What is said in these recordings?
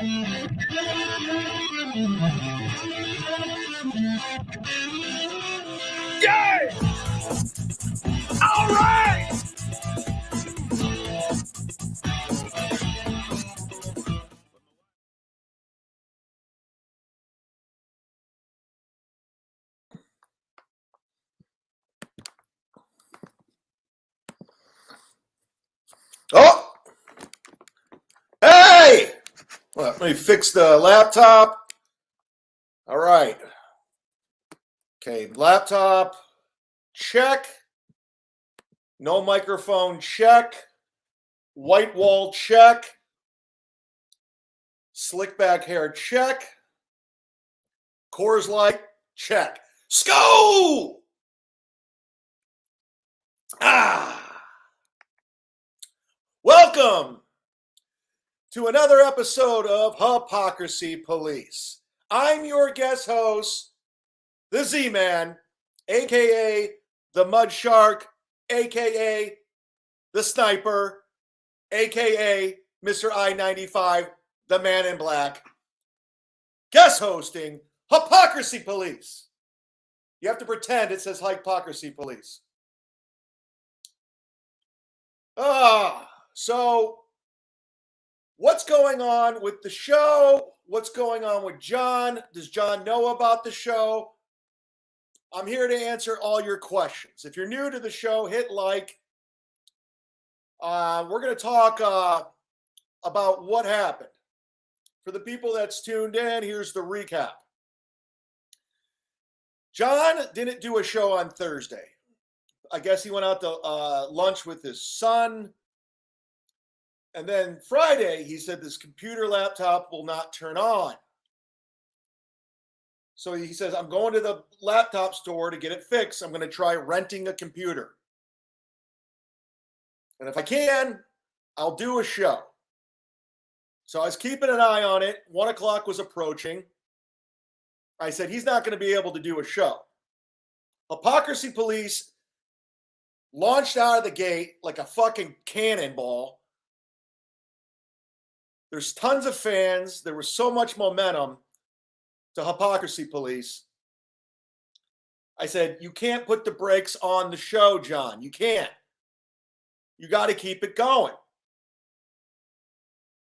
Yeah! All right! Oh! Hey! Well, let me fix the laptop. All right. Okay, laptop, check. No microphone, check. White wall, check. Slick back hair, check. Coors Light, check. Sko! Welcome to another episode of Hypocrisy Police. I'm your guest host, the Z-Man, a.k.a. the MUDSHARK, a.k.a. the Sniper, a.k.a. Mr. I-95, the Man in Black, guest hosting Hypocrisy Police. You have to pretend it says Hypocrisy Police. So what's going on with the show? What's going on with John? Does John know about the show? I'm here to answer all your questions. If you're new to the show, hit like. We're going to talk about what happened. For the people that's tuned in, here's the recap. John didn't do a show on Thursday. I guess he went out to lunch with his son. And then Friday, he said this computer laptop will not turn on. So he says, I'm going to the laptop store to get it fixed. I'm going to try renting a computer. And if I can, I'll do a show. So I was keeping an eye on it. 1 o'clock was approaching. I said, he's not going to be able to do a show. Hypocrisy Police launched out of the gate like a fucking cannonball. There's tons of fans. There was so much momentum to Hypocrisy Police. I said, you can't put the brakes on the show, John. You can't. You got to keep it going.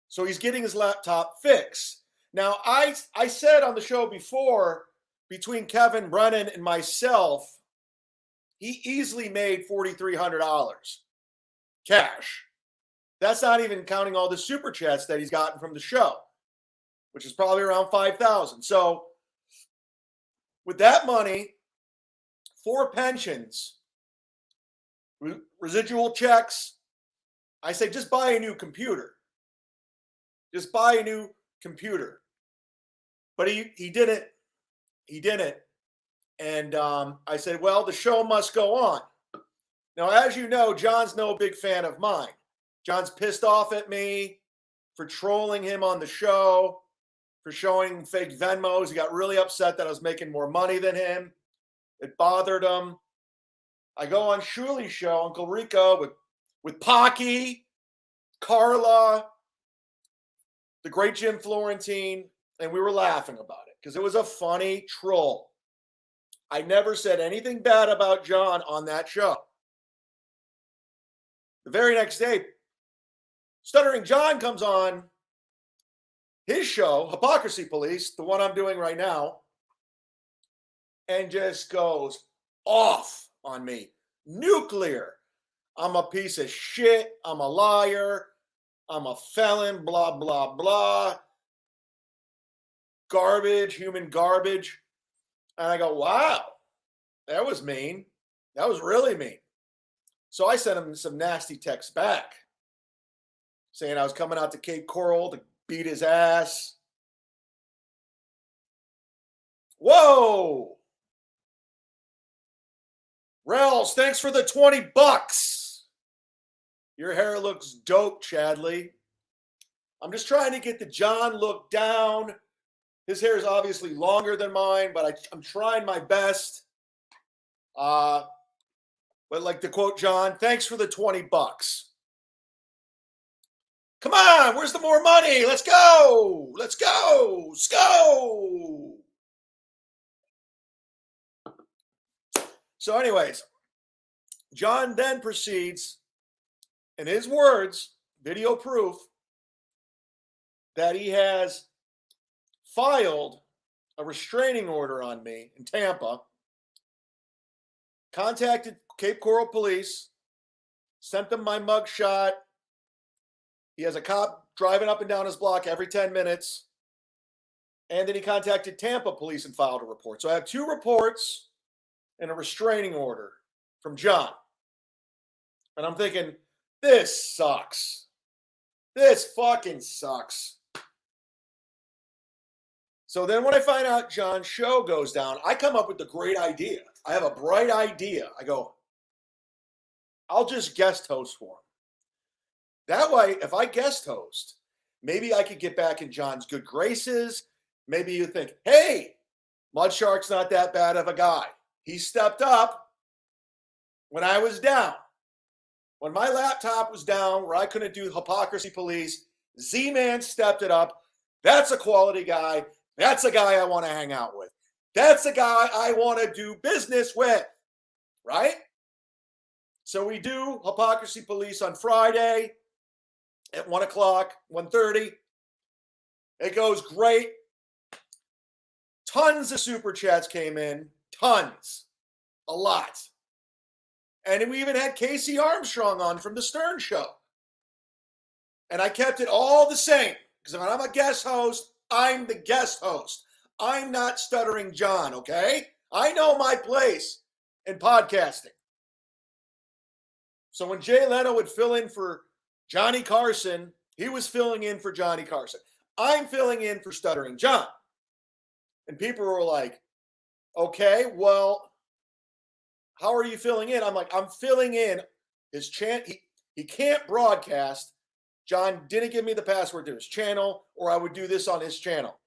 So he's getting his laptop fixed. Now, I said on the show before, between Kevin Brennan and myself, he easily made $4,300 cash. That's not even counting all the super chats that he's gotten from the show, which is probably around $5,000. So with that money, 4 pensions, residual checks, I say just buy a new computer. Just buy a new computer. But he didn't. He didn't. And I said, well, the show must go on. Now, as you know, John's no big fan of mine. John's pissed off at me for trolling him on the show, for showing fake Venmos. He got really upset that I was making more money than him. It bothered him. I go on Shuli's show, Uncle Rico, with Pocky, Carla, the great Jim Florentine, and we were laughing about it because it was a funny troll. I never said anything bad about John on that show. The very next day, Stuttering John comes on his show, Hypocrisy Police, the one I'm doing right now, and just goes off on me. Nuclear. I'm a piece of shit. I'm a liar. I'm a felon, blah, blah, blah. Garbage, human garbage. And I go, wow, that was mean. That was really mean. So I sent him some nasty texts back saying I was coming out to Cape Coral to beat his ass. Whoa. Rels, thanks for the $20. Your hair looks dope, Chadley. I'm just trying to get the John look down. His hair is obviously longer than mine, but I'm trying my best. But like to quote John, thanks for the $20. Come on, where's the more money? Let's go. Let's go. Let's go. So anyways, John then proceeds, in his words, video proof, that he has filed a restraining order on me in Tampa, contacted Cape Coral Police, sent them my mugshot. He has a cop driving up and down his block every 10 minutes. And then he contacted Tampa Police and filed a report. So I have 2 reports and a restraining order from John. And I'm thinking, this sucks. This fucking sucks. So then when I find out John's show goes down, I come up with a great idea. I have a bright idea. I go, I'll just guest host for him. That way, if I guest host, maybe I could get back in John's good graces. Maybe you think, hey, MUDSHARK's not that bad of a guy. He stepped up when I was down. When my laptop was down, where I couldn't do Hypocrisy Police, Z-Man stepped it up. That's a quality guy. That's a guy I want to hang out with. That's a guy I want to do business with, right? So we do Hypocrisy Police on Friday at 1 o'clock, 1:30. It goes great. Tons of super chats came in. Tons. A lot. And we even had Casey Armstrong on from the Stern Show. And I kept it all the same. Because when I'm a guest host, I'm the guest host. I'm not Stuttering John, okay? I know my place in podcasting. So when Jay Leno would fill in for Johnny Carson, he was filling in for Johnny Carson. I'm filling in for Stuttering John. And people were like, okay, well, how are you filling in? I'm like, I'm filling in his channel. He can't broadcast. John didn't give me the password to his channel, or I would do this on his channel.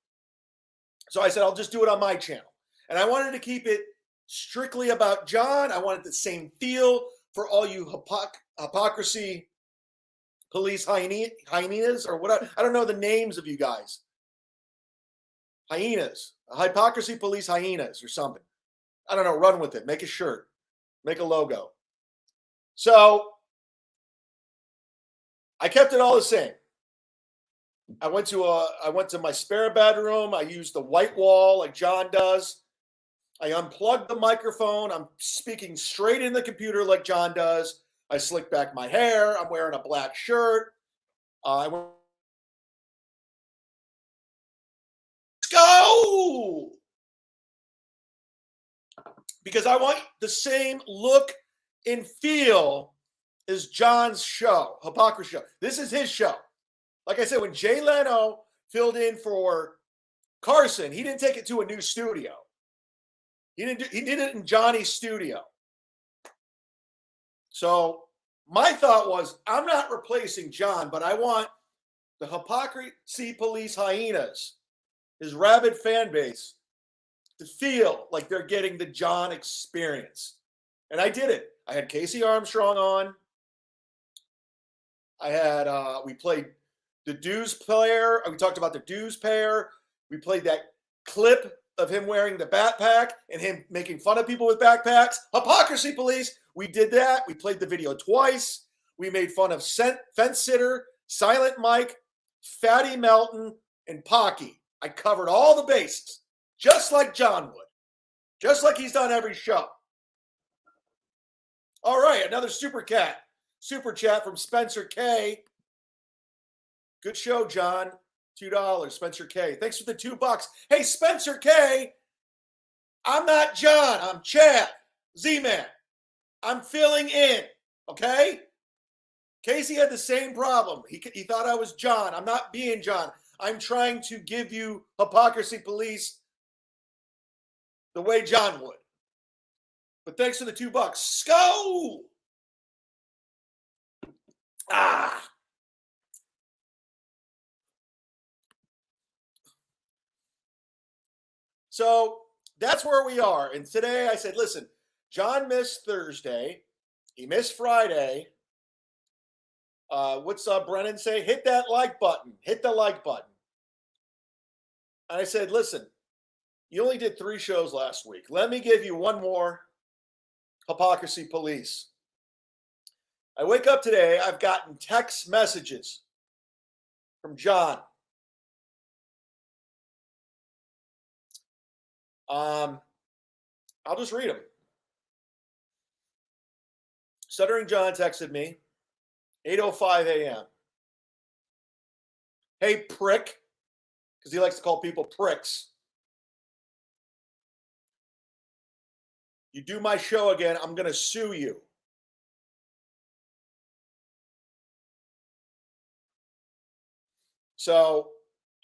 So I said, I'll just do it on my channel. And I wanted to keep it strictly about John. I wanted the same feel for all you Hypocrisy Police hyenas, or what? I don't know the names of you guys. Hyenas. Hypocrisy Police hyenas or something. I don't know. Run with it. Make a shirt. Make a logo. So I kept it all the same. I went to my spare bedroom. I used the white wall like John does. I unplugged the microphone. I'm speaking straight in the computer like John does. I slicked back my hair. I'm wearing a black shirt. Let's go! Because I want the same look and feel as John's show, Hypocrisy Show. This is his show. Like I said, when Jay Leno filled in for Carson, he didn't take it to a new studio. He did it in Johnny's studio. So my thought was, I'm not replacing John, but I want the Hypocrisy Police hyenas, his rabid fan base, to feel like they're getting the John experience. And I did it. I had Casey Armstrong on. I had, we played the dues player. We talked about the dues pair. We played that clip of him wearing the backpack and him making fun of people with backpacks. Hypocrisy Police. We did that. We played the video twice. We made fun of Fence Sitter, Silent Mike, Fatty Melton, and Pocky. I covered all the bases, just like John would, just like he's done every show. All right, another super chat from Spencer K. Good show, John. $2, Spencer K. Thanks for the $2. Hey, Spencer K. I'm not John. I'm Chad. Z-Man. I'm filling in. Okay? Casey had the same problem. He thought I was John. I'm not being John. I'm trying to give you Hypocrisy Police the way John would. But thanks for the $2. Go! Ah! So that's where we are. And today I said, listen, John missed Thursday. He missed Friday. What's Brennan say? Hit that like button. Hit the like button. And I said, listen, you only did 3 shows last week. Let me give you one more Hypocrisy Police. I wake up today, I've gotten text messages from John. I'll just read them. Stuttering John texted me, 8:05 a.m. Hey, prick, because he likes to call people pricks. You do my show again, I'm going to sue you. So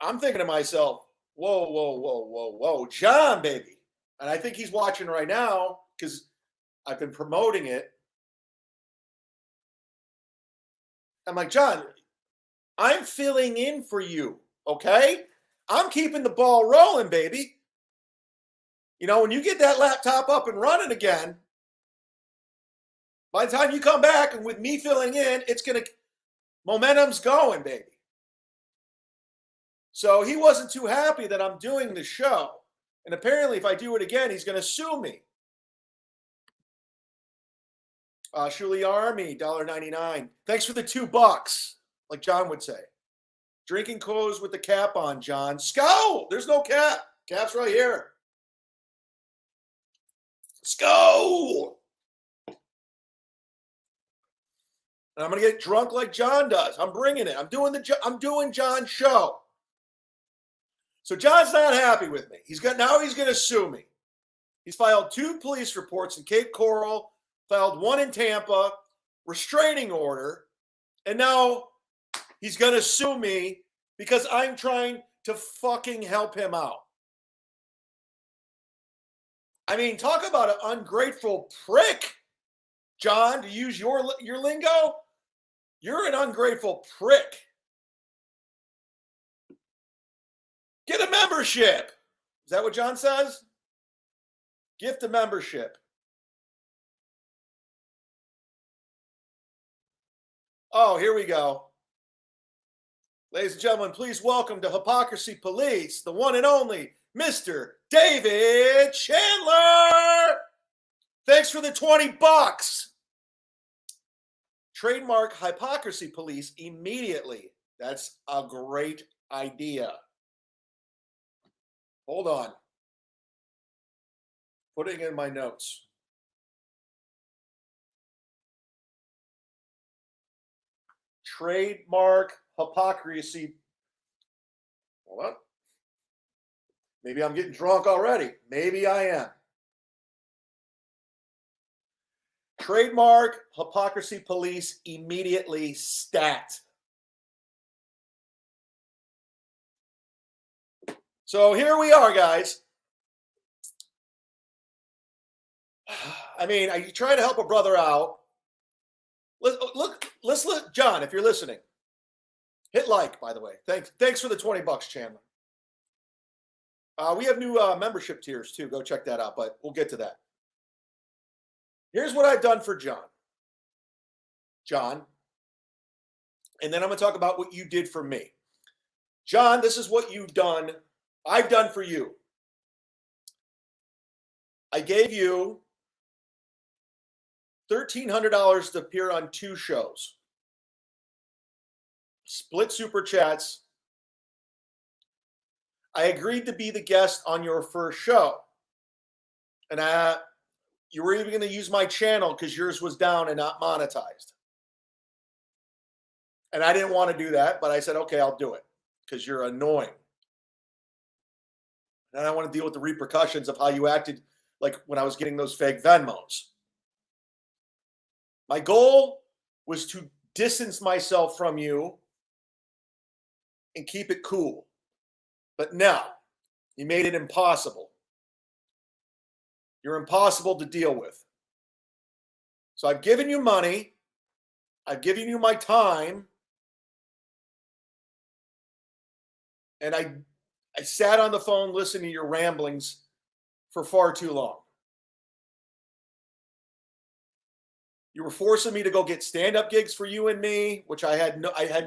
I'm thinking to myself, whoa, John, baby. And I think he's watching right now because I've been promoting it. I'm like, John, I'm filling in for you, okay? I'm keeping the ball rolling, baby. You know, when you get that laptop up and running again, by the time you come back and with me filling in, momentum's going, baby. So he wasn't too happy that I'm doing the show. And apparently, if I do it again, he's going to sue me. Shuli Army, $1.99. Thanks for the $2, like John would say. Drinking clothes with the cap on, John. Sko! There's no cap. Cap's right here. Sko! And I'm going to get drunk like John does. I'm bringing it. I'm doing John's show. So John's not happy with me. Now he's going to sue me. He's filed 2 police reports in Cape Coral, filed 1 in Tampa, restraining order, and now he's going to sue me because I'm trying to fucking help him out. I mean, talk about an ungrateful prick, John, to use your lingo. You're an ungrateful prick. Get a membership. Is that what John says? Gift a membership. Oh, here we go. Ladies and gentlemen, please welcome to Hypocrisy Police, the one and only Mr. David Chandler. Thanks for the $20. Trademark Hypocrisy Police immediately. That's a great idea. Hold on. Putting in my notes. Trademark Hypocrisy. Hold on. Maybe I'm getting drunk already. Maybe I am. Trademark Hypocrisy Police immediately stat. So here we are, guys. I mean, I try to help a brother out. Let's look, John, if you're listening. Hit like, by the way. Thanks for the $20, Chandler. We have new membership tiers too. Go check that out, but we'll get to that. Here's what I've done for John. And then I'm going to talk about what you did for me. John, this is what I've done for you. I gave you $1,300 to appear on 2 shows. Split super chats. I agreed to be the guest on your first show. And you were even going to use my channel because yours was down and not monetized. And I didn't want to do that, but I said, okay, I'll do it because you're annoying. And I don't want to deal with the repercussions of how you acted like when I was getting those fake Venmos. My goal was to distance myself from you and keep it cool. But now, you made it impossible. You're impossible to deal with. So I've given you money. I've given you my time. And I sat on the phone listening to your ramblings for far too long. You were forcing me to go get stand-up gigs for you and me, which I had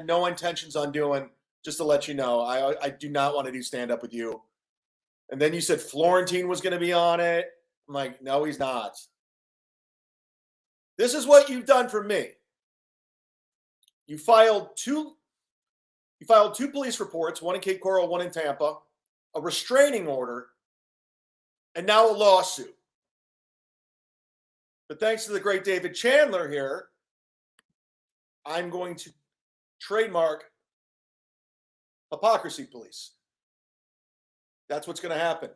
no intentions on doing. Just to let you know, I do not want to do stand-up with you. And then you said Florentine was going to be on it. I'm like, no, he's not. This is what you've done for me. You filed two police reports, one in Cape Coral, one in Tampa, a restraining order, and now a lawsuit. But thanks to the great David Chandler here, I'm going to trademark Hypocrisy Police. That's what's going to happen.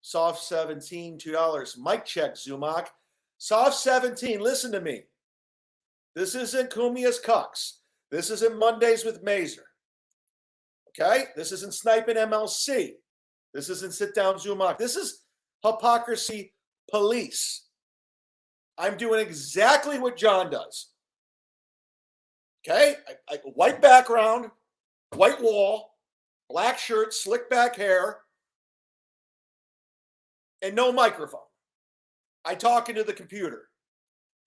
Soft 17, $2. Mic check, Zumock. Soft 17, listen to me. This isn't Kumia's Cucks. This isn't Mondays with Mazer. Okay? This isn't Sniping MLC. This isn't Sit Down Zumock. This is Hypocrisy Police. I'm doing exactly what John does. Okay? White background, white wall, black shirt, slick back hair, and no microphone. I talk into the computer,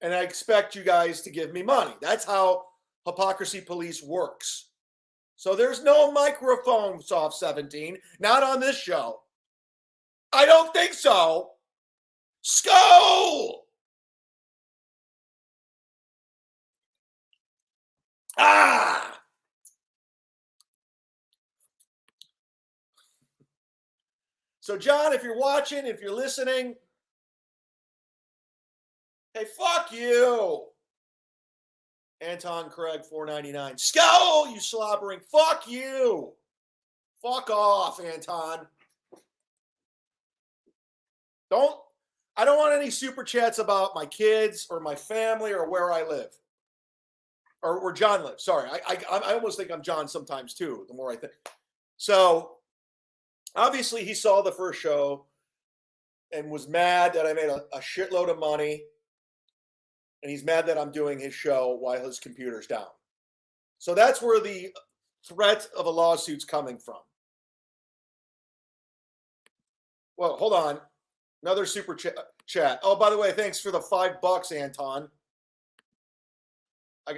and I expect you guys to give me money. That's how Hypocrisy Police works. So there's no microphone, Soft 17. Not on this show. I don't think so. Skull! Ah! So, John, if you're watching, if you're listening, hey, fuck you. Anton Craig, $4.99. Skull, you slobbering. Fuck you. Fuck off, Anton. I don't want any super chats about my kids or my family or where I live. Or where John lives. Sorry. I almost think I'm John sometimes too, the more I think. So, obviously, he saw the first show and was mad that I made a shitload of money. And he's mad that I'm doing his show while his computer's down. So that's where the threat of a lawsuit's coming from. Well, hold on. Another super chat. Oh, by the way, thanks for the $5, Anton.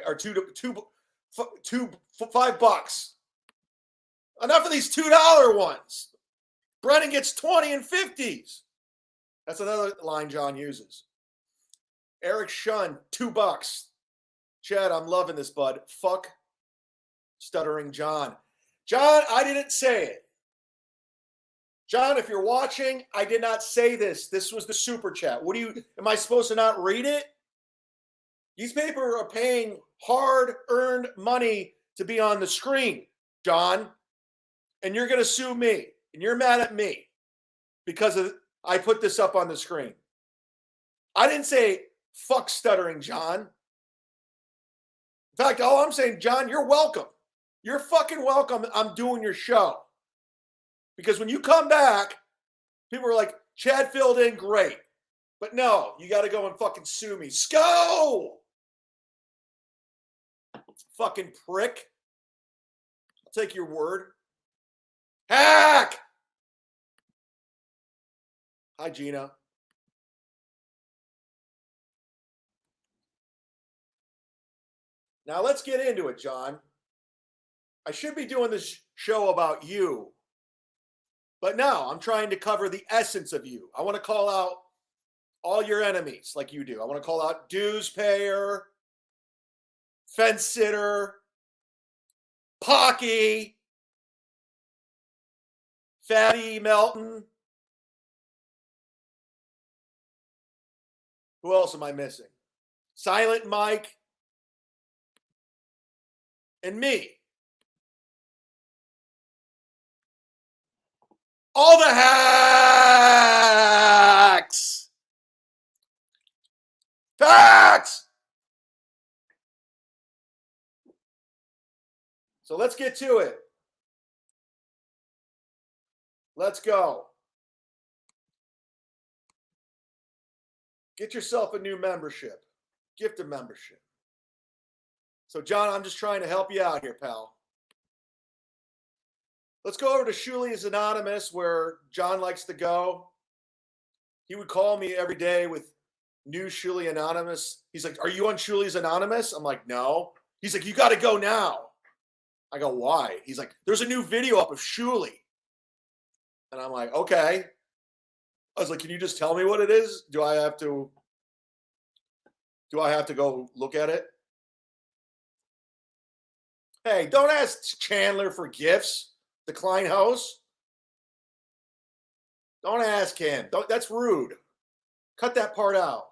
Or $5. Enough of these $2 ones. Brennan gets 20 and 50s. That's another line John uses. Eric Shun, $2. Chad, I'm loving this, bud. Fuck Stuttering John. John, I didn't say it. John, if you're watching, I did not say this. This was the super chat. Am I supposed to not read it? These people are paying hard-earned money to be on the screen, John. And you're going to sue me. And you're mad at me because I put this up on the screen. I didn't say fuck Stuttering John. In fact, all I'm saying, John, you're welcome. You're fucking welcome. I'm doing your show. Because when you come back, people are like, Chad filled in, great. But no, you got to go and fucking sue me. Sko! Fucking prick. I'll take your word. Hack! Hi, Gina. Now let's get into it, John. I should be doing this show about you. But no, I'm trying to cover the essence of you. I want to call out all your enemies like you do. I want to call out dues payer, fence sitter, Pocky, Fatty Melton. Who else am I missing? Silent Mike. And me. All the hacks. Facts. So let's get to it. Let's go. Get yourself a new membership. Gift a membership. So, John, I'm just trying to help you out here, pal. Let's go over to Shuli's Anonymous, where John likes to go. He would call me every day with new Shuli Anonymous. He's like, are you on Shuli's Anonymous? I'm like, no. He's like, you got to go now. I go, why? He's like, there's a new video up of Shuli. And I'm like, okay. I was like, can you just tell me what it is? Do I have to go look at it? Hey, don't ask Chandler for gifts. The Klein house. Don't ask him. That's rude. Cut that part out.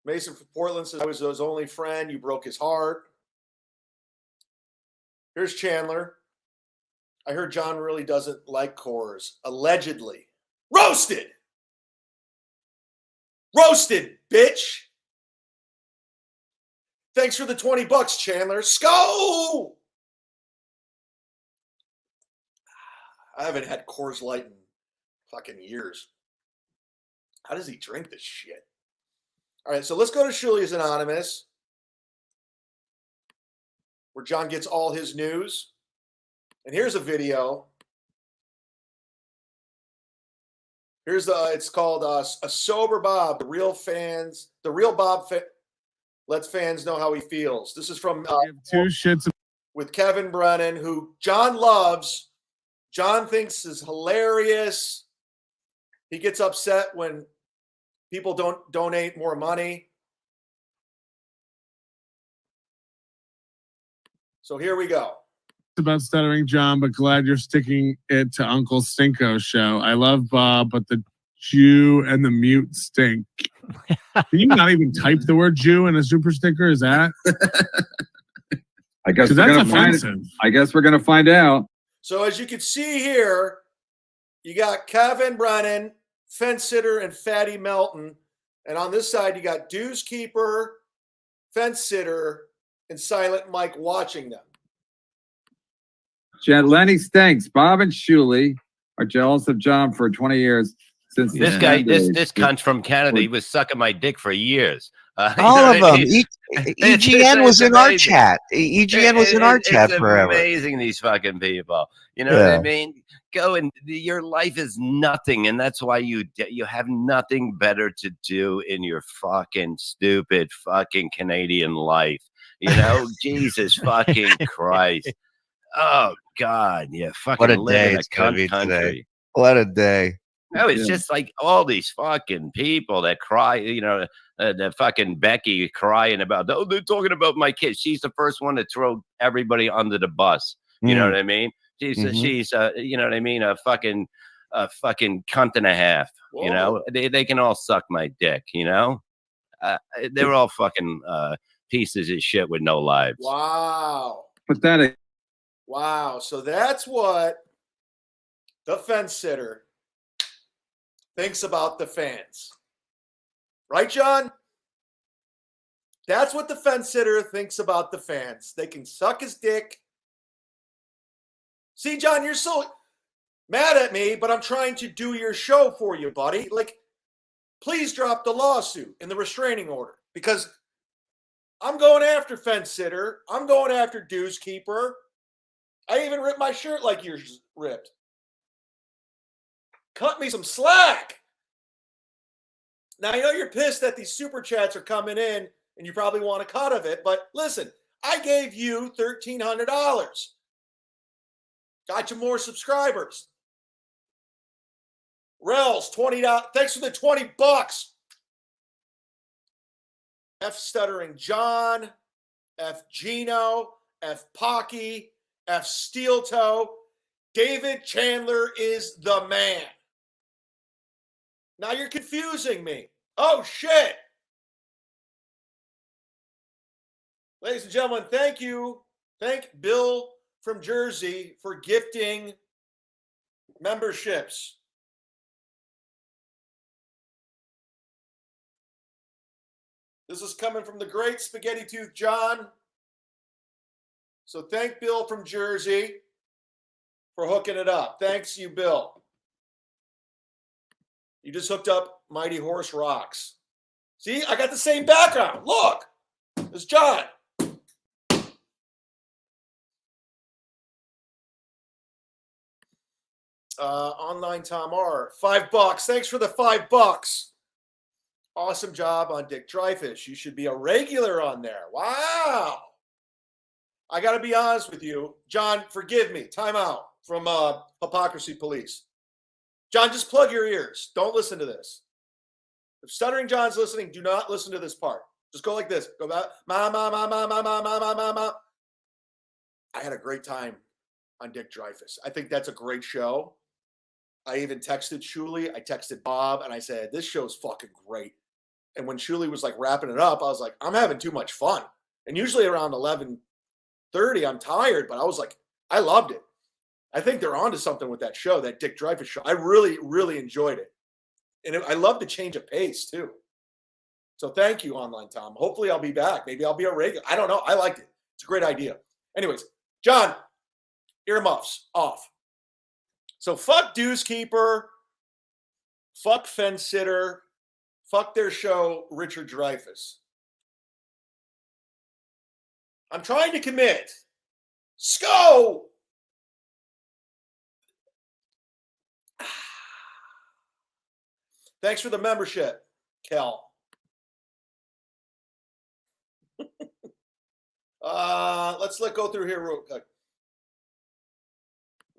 Mason from Portland says, I was his only friend. You broke his heart. Here's Chandler. I heard John really doesn't like Coors. Allegedly. Roasted! Roasted, bitch! Thanks for the $20, Chandler. Sko! I haven't had Coors Light in fucking years. How does he drink this shit? All right, so let's go to Shuli's Anonymous, where John gets all his news. And here's a video. It's called A Sober Bob, the real Bob lets fans know how he feels. This is from with Kevin Brennan, who John loves. John thinks is hilarious. He gets upset when people don't donate more money. So here we go. About Stuttering John, but glad you're sticking it to Uncle Stinko's show. I love Bob, but the Jew and the mute stink. Can you not even type the word Jew in a super sticker? Is that? I guess that's offensive. I guess we're gonna find out. So as you can see here, you got Kevin Brennan, Fence Sitter, and Fatty Melton. And on this side, you got Dues Keeper, Fence Sitter, and Silent Mike watching them. Lenny stinks. Bob and Shuli are jealous of John for 20 years. Since this guy, this cunt from Canada, he was sucking my dick for years. All of them. EGN was in our chat. EGN was in our chat forever. It's amazing, these fucking people. You know what I mean? Go and your life is nothing, and that's why you have nothing better to do in your fucking stupid fucking Canadian life. You know, Jesus fucking Christ. Oh God, yeah, fucking what a live day in a it's gonna be country. today. What a day. No, it's just like all these fucking people that cry, you know, the fucking Becky crying about, oh, they're talking about my kids. She's the first one to throw everybody under the bus. You know what I mean? She's you know what I mean? A fucking cunt and a half. Whoa. You know, they can all suck my dick. You know, they're all fucking pieces of shit with no lives. Wow. Pathetic. Wow. So that's what the Fence Sitter thinks about the fans. Right, John? That's what the Fence Sitter thinks about the fans. They can suck his dick. See, John, you're so mad at me, but I'm trying to do your show for you, buddy. Like, please drop the lawsuit in the restraining order, because I'm going after Fence Sitter. I'm going after Dues Keeper. I even ripped my shirt like yours ripped. Cut me some slack. Now, I know you're pissed that these super chats are coming in and you probably want a cut of it, but listen, I gave you $1,300. Got you more subscribers. Rels, $20. Thanks for the $20. F Stuttering John, F Gino, F Pocky, F Steel Toe. David Chandler is the man. Now you're confusing me. Oh, shit. Ladies and gentlemen, thank you. Thank Bill from Jersey for gifting memberships. This is coming from the great Spaghetti Tooth John. So thank Bill from Jersey for hooking it up. Thanks you, Bill. You just hooked up Mighty Horse Rocks. See, I got the same background. Look, it's John. Online Tom R. $5. Thanks for the $5. Awesome job on Dick Dreyfuss. You should be a regular on there. Wow. I got to be honest with you. John, forgive me. Time out from Hypocrisy Police. John, just plug your ears. Don't listen to this. If Stuttering John's listening, do not listen to this part. Just go like this. Go back. Ma. I had a great time on Dick Dreyfuss. I think that's a great show. I even texted Shuli. I texted Bob, and I said, this show's fucking great. And when Shuli was like wrapping it up, I was like, I'm having too much fun. And usually around 11:30, I'm tired, but I was like, I loved it. I think they're onto something with that show, that Dick Dreyfuss show. I really, really enjoyed it. And I love the change of pace, too. So thank you, Online Tom. Hopefully I'll be back. Maybe I'll be a regular. I don't know. I liked it. It's a great idea. Anyways, John, earmuffs off. So fuck Dues Keeper, fuck Fence Sitter, fuck their show, Richard Dreyfuss. I'm trying to commit. Sco! Thanks for the membership, Kel. Let's go through here real quick.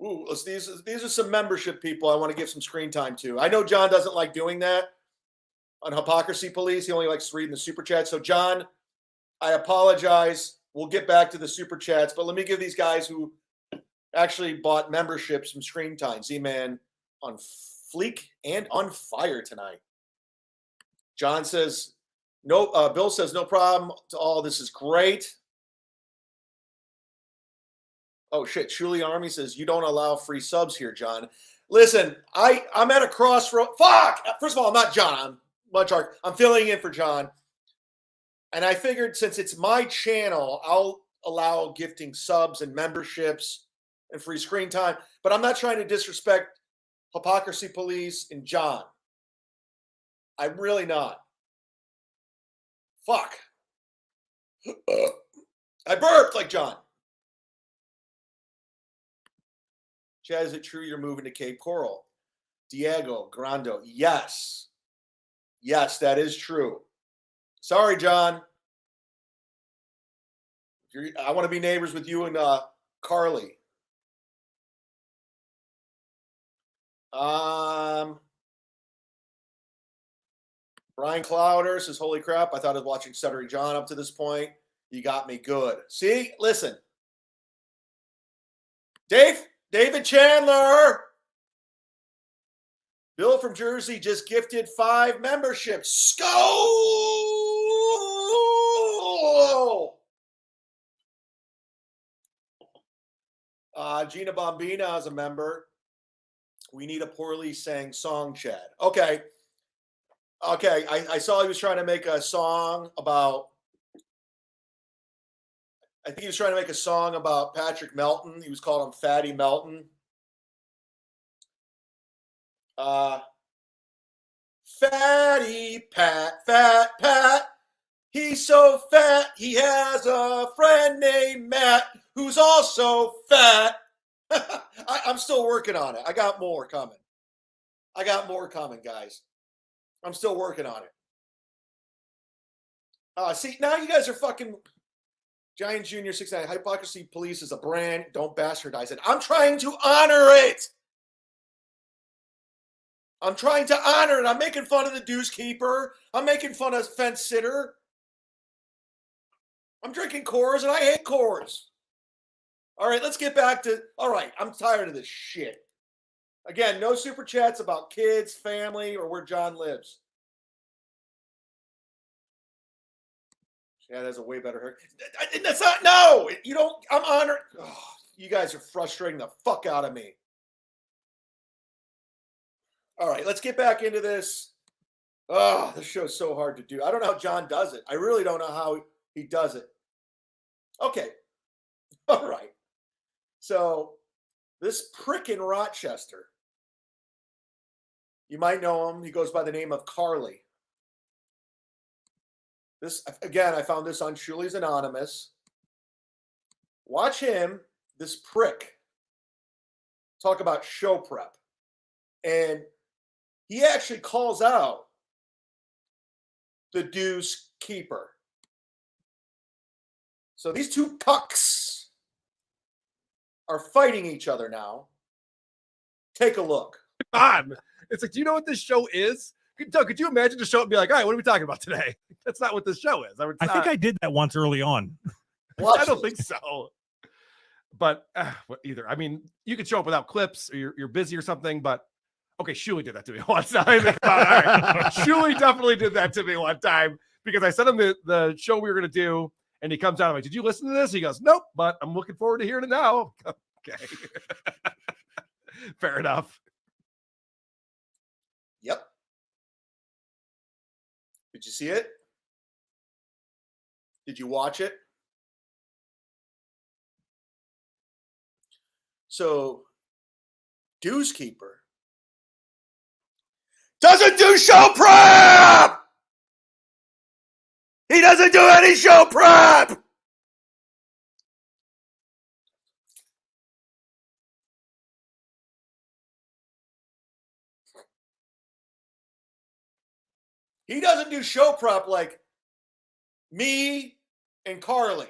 Ooh, these are some membership people I want to give some screen time to. I know John doesn't like doing that on Hypocrisy Police. He only likes reading the super chat. So John, I apologize. We'll get back to the super chats, but let me give these guys who actually bought membership some screen time. Z-Man on fleek and on fire tonight. John says, no, Bill says, no problem to all. This is great. Oh, shit. Shuli Army says, you don't allow free subs here, John. Listen, I'm at a crossroad. Fuck! First of all, I'm not John. I'm MUDSHARK. I'm filling in for John. And I figured since it's my channel, I'll allow gifting subs and memberships and free screen time. But I'm not trying to disrespect Hypocrisy Police and John. I'm really not. Fuck. I burped like John. Chad, is it true you're moving to Cape Coral? Diego Grando, yes. Yes, that is true. Sorry, John. I want to be neighbors with you and Carly. Brian Clowder says, holy crap, I thought I was watching Stuttering John up to this point. You got me good. See, listen. David Chandler. Bill from Jersey just gifted 5 memberships. Go! Gina Bombina is a member. We need a poorly sang song, Chad. Okay. I saw he was trying to make a song about, I think he was trying to make a song about Patrick Melton. He was calling him Fatty Melton. Fatty Pat, Fat Pat. He's so fat, he has a friend named Matt who's also fat. I'm still working on it. I got more coming. Guys. I'm still working on it. See, now you guys are fucking Giant Junior 69. Hypocrisy Police is a brand. Don't bastardize it. I'm trying to honor it. I'm making fun of the Dues Keeper. I'm making fun of Fence Sitter. I'm drinking Coors and I hate Coors. All right, let's get back to, all right, I'm tired of this shit. Again, no super chats about kids, family, or where John lives. Chad has a way better hair. That's not, no, you don't, I'm honored. Oh, you guys are frustrating the fuck out of me. All right, let's get back into this. Oh, this show's so hard to do. I don't know how John does it. I really don't know how he does it. Okay. All right. So this prick in Rochester, you might know him. He goes by the name of Carly. This, again, I found this on Shuli's Anonymous. Watch him, this prick, talk about show prep. And he actually calls out the Deuce Keeper. So these two cucks are fighting each other now. Take a look. on. It's like, do you know what this show is? Doug, could you imagine the show and be like, all right, what are we talking about today? That's not what this show is. I think I did that once early on. I don't think so. But either. I mean, you could show up without clips or you're busy or something, but okay, Shuli did that to me once. Shuli definitely did that to me one time because I sent him the show we were going to do, and he comes out. I'm like, did you listen to this? He goes, nope, but I'm looking forward to hearing it now. Okay. Fair enough. Yep. Did you see it? Did you watch it? So, Deuce Keeper doesn't do show prep! He doesn't do any show prep! He doesn't do show prep like me and Carly.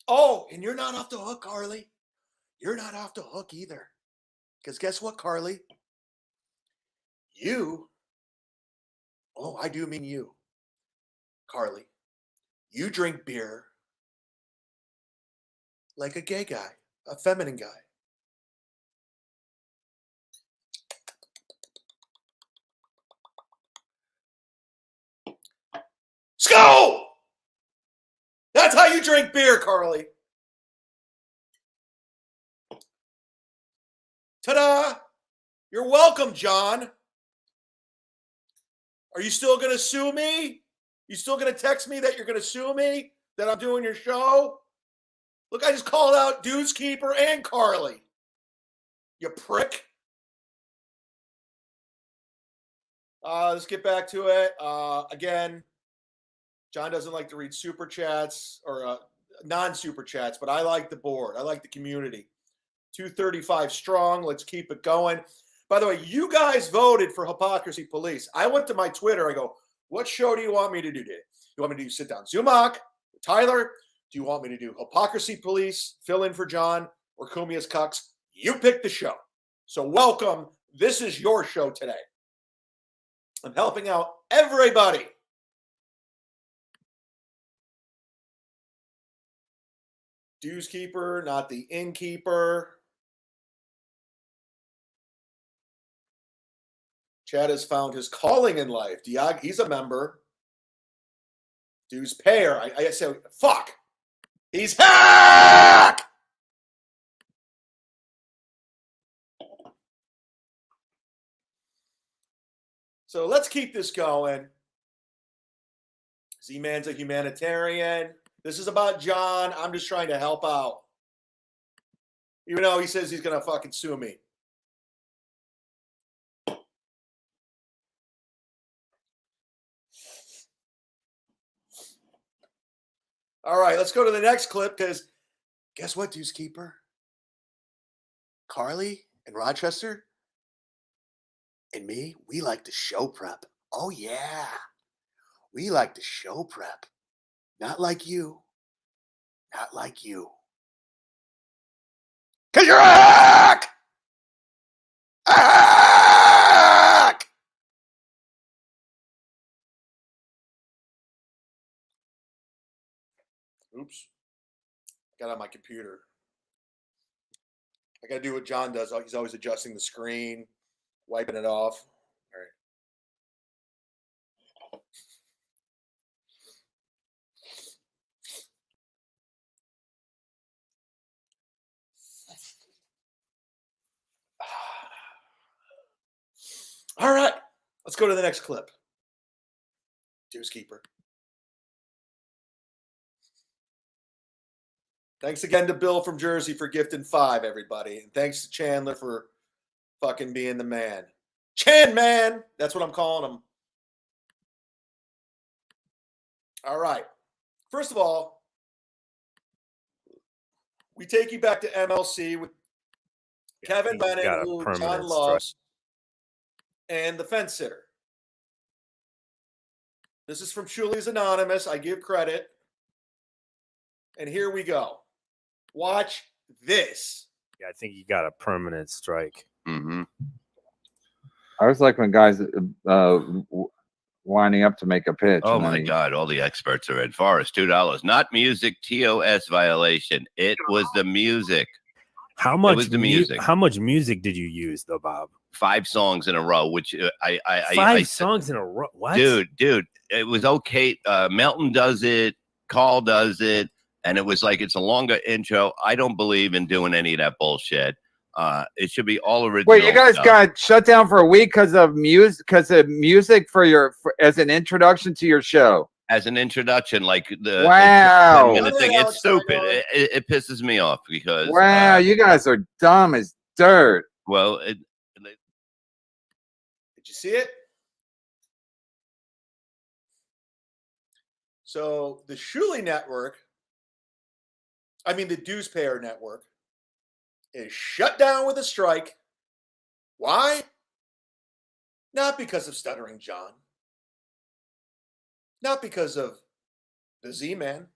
Oh, and you're not off the hook, Carly. You're not off the hook either. Because guess what, Carly? You, I do mean you, Carly. You drink beer like a gay guy, a feminine guy. Skull! That's how you drink beer, Carly. Ta-da! You're welcome, John. Are you still going to sue me? You still going to text me that you're going to sue me? That I'm doing your show? Look, I just called out Deuce Keeper and Carly. You prick. Let's get back to it. Again, John doesn't like to read super chats or non-super chats, but I like the board. I like the community. 235 strong. Let's keep it going. By the way, you guys voted for Hypocrisy Police. I went to my Twitter. I go, what show do you want me to do today? You want me to do Sit Down Zumock, Tyler? Do you want me to do Hypocrisy Police, fill in for John, or Kumia's Cucks? You pick the show. So welcome. This is your show today. I'm helping out everybody. Dues keeper, not the innkeeper. Chad has found his calling in life. Diag, he's a member. Dues payer. I say, fuck. He's hack! So let's keep this going. Z-Man's a humanitarian. This is about John. I'm just trying to help out. Even though he says he's going to fucking sue me. All right, let's go to the next clip because guess what, Deuce Keeper? Carly and Rochester and me, we like to show prep. Oh, yeah. We like to show prep. Not like you. Not like you. Because you're a hack! A hack! Oops. Got on my computer. I got to do what John does. He's always adjusting the screen, wiping it off. All right. All right. Let's go to the next clip. Deuce Keeper. Thanks again to Bill from Jersey for gifting 5, everybody. And thanks to Chandler for fucking being the man. Chan man! That's what I'm calling him. All right. First of all, we take you back to MLC with Kevin He's got Bennett, a who permanent John strike. loves, and the fence sitter. This is from Shuli's Anonymous. I give credit. And here we go. Watch this. Yeah, I think he got a permanent strike. Mm-hmm. I was like when guys winding up to make a pitch. Oh and then my God! All the experts are in. Forrest, $2. Not music. TOS violation. It was the music. How much was the music. How much music did you use though, Bob? 5 songs in a row, which I Five songs in a row. What, dude? It was okay. Melton does it. Call does it, and it was like it's a longer intro. I don't believe in doing any of that bullshit. It should be all original. Wait, you guys stuff. got shut down for a week because of music? Because of music as an introduction to your show? As an introduction, like the Wow. 10-minute thing. It's stupid. It pisses me off because Wow, you guys are dumb as dirt. well, Did you see it? So the Shuli network, the Dues Payer network, is shut down with a strike. Why? Not because of Stuttering John. Not because of the Z-Man,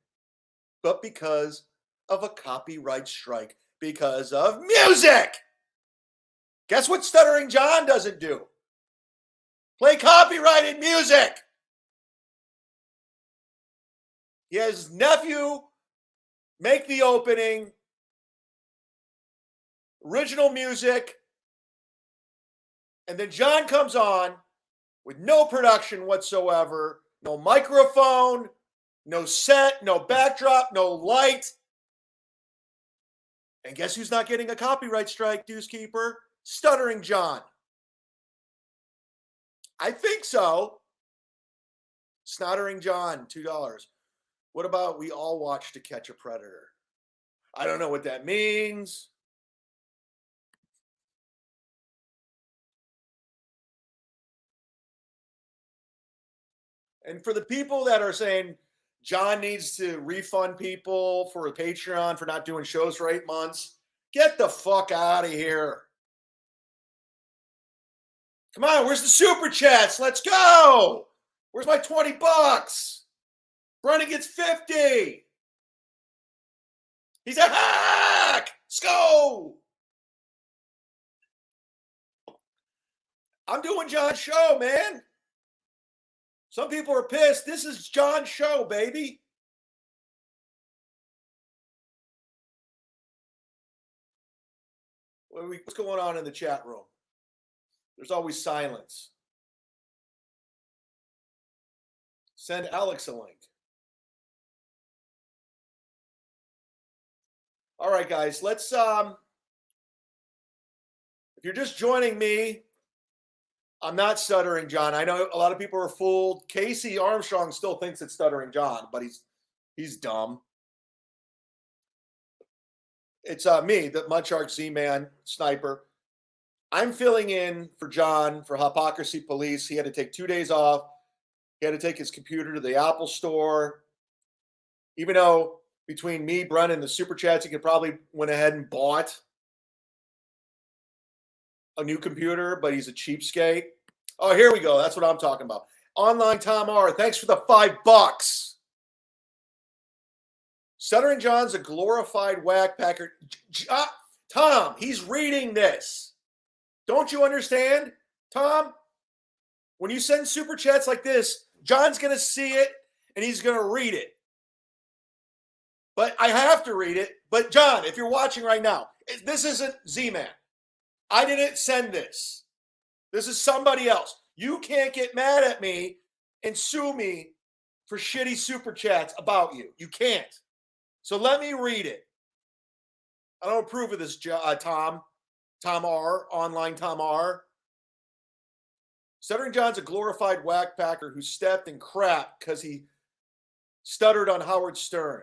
but because of a copyright strike because of music. Guess what Stuttering John doesn't do? Play copyrighted music. He has his nephew make the opening, original music, and then John comes on with no production whatsoever, no microphone, no set, no backdrop, no light. And guess who's not getting a copyright strike, Deuce Keeper? Stuttering John. I think so. Snottering John, $2. What about we all watch To Catch a Predator? I don't know what that means. And for the people that are saying John needs to refund people for a Patreon for not doing shows for 8 months, get the fuck out of here. Come on, where's the super chats? Let's go. Where's my $20? Brennan gets 50. He's a hack. Let's go. I'm doing John's show, man. Some people are pissed. This is John's show, baby. What's going on in the chat room? There's always silence. Send Alex a link. All right, guys, let's if you're just joining me, I'm not Stuttering John. I know a lot of people are fooled. Casey Armstrong still thinks it's Stuttering John, but he's dumb. It's me, the MUDSHARK Z-Man sniper. I'm filling in for John for Hypocrisy Police. He had to take 2 days off. He had to take his computer to the Apple store. Even though between me, Brennan, and the super chats, he could probably went ahead and bought a new computer, but he's a cheapskate. Oh, here we go. That's what I'm talking about. Online Tom R. Thanks for the $5. Stuttering John's a glorified whack packer. Tom, he's reading this. Don't you understand, Tom? When you send super chats like this, John's going to see it and he's going to read it. But I have to read it. But John, if you're watching right now, this isn't Z-Man. I didn't send this. This is somebody else. You can't get mad at me and sue me for shitty super chats about you. You can't. So let me read it. I don't approve of this, Tom. Tom R. Online Tom R. Stuttering John's a glorified whack packer who stepped in crap because he stuttered on Howard Stern.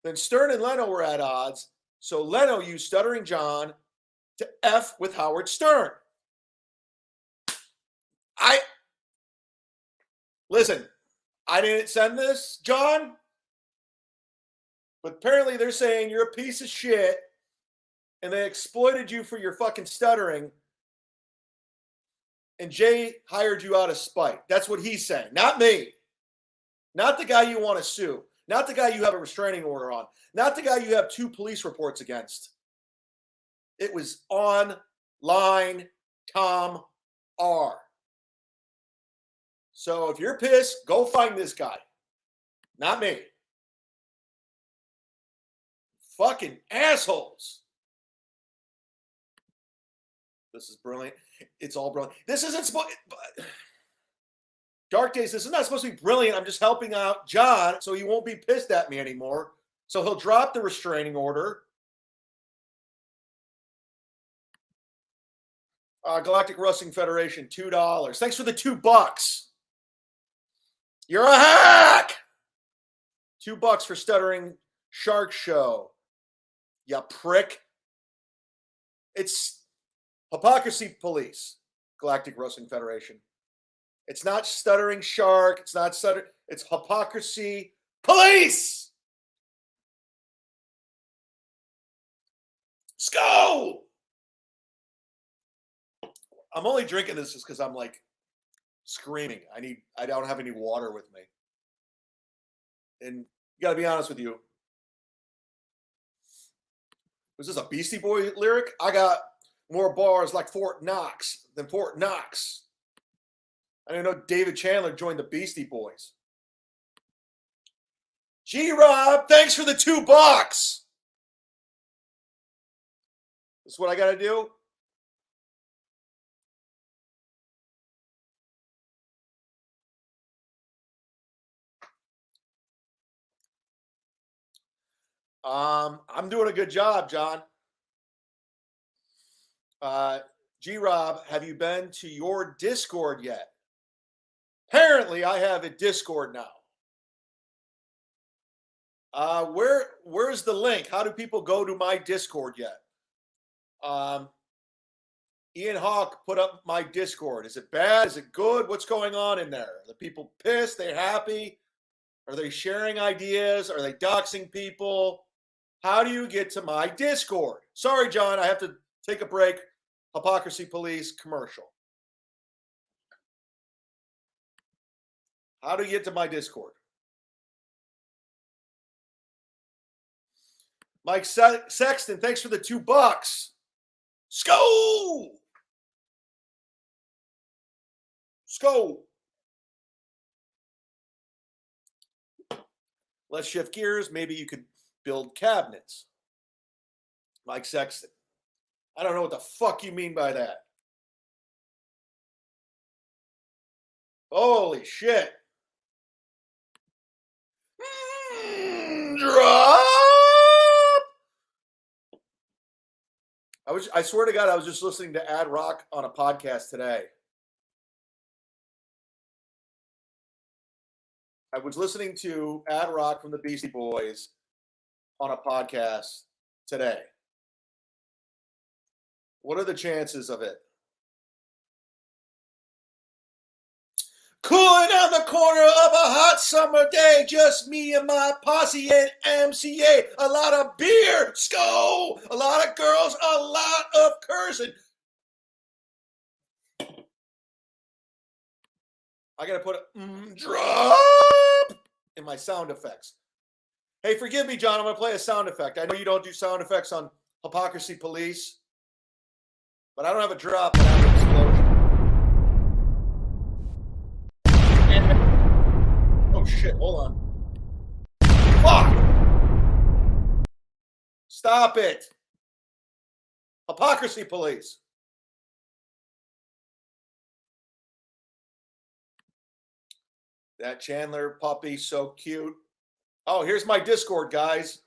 Then Stern and Leno were at odds, so Leno used Stuttering John to F with Howard Stern. Listen, I didn't send this, John, but apparently they're saying you're a piece of shit and they exploited you for your fucking stuttering, and Jay hired you out of spite. That's what he's saying. Not me. Not the guy you want to sue. Not the guy you have a restraining order on. Not the guy you have 2 police reports against. It was online Tom R. So if you're pissed, go find this guy. Not me. Fucking assholes. This is brilliant. It's all brilliant. This isn't supposed. Dark Days, this is not supposed to be brilliant. I'm just helping out John so he won't be pissed at me anymore. So he'll drop the restraining order. Galactic Wrestling Federation, $2. Thanks for the $2. You're a hack. $2 for Stuttering Shark Show. You prick. It's Hypocrisy Police, Galactic Wrestling Federation. It's not Stuttering Shark. It's not Stutter. It's Hypocrisy Police. Let's go. I'm only drinking this just because I'm like screaming. I don't have any water with me. And you got to be honest with you. Was this a Beastie Boy lyric? I got more bars like Fort Knox than Fort Knox. I didn't know David Chandler joined the Beastie Boys. G-Rob, thanks for the $2. This is what I got to do. I'm doing a good job, John. G-Rob, have you been to your Discord yet? Apparently, I have a Discord now. Where's the link? How do people go to my Discord yet? Ian Hawk put up my Discord. Is it bad? Is it good? What's going on in there? Are the people pissed? They happy? Are they sharing ideas? Are they doxing people? How do you get to my Discord? Sorry, John, I have to take a break. Hypocrisy Police commercial. How do you get to my Discord? Mike Sexton, thanks for the $2. Sko! Sko! Let's shift gears. Maybe you could build cabinets. Mike Sexton. I don't know what the fuck you mean by that. Holy shit. Drop. I swear to God, I was just listening to Ad Rock on a podcast today. I was listening to Ad Rock from the Beastie Boys on a podcast today. What are the chances of it? Cooling on the corner of a hot summer day, just me and my posse and MCA. A lot of beer, Sko. A lot of girls, a lot of cursing. I gotta put a drop in my sound effects. Hey, forgive me, John. I'm gonna play a sound effect. I know you don't do sound effects on Hypocrisy Police, but I don't have a drop. I have an explosion. Oh shit! Hold on. Fuck! Stop it! Hypocrisy Police. That Chandler puppy, so cute. Oh, here's my Discord, guys.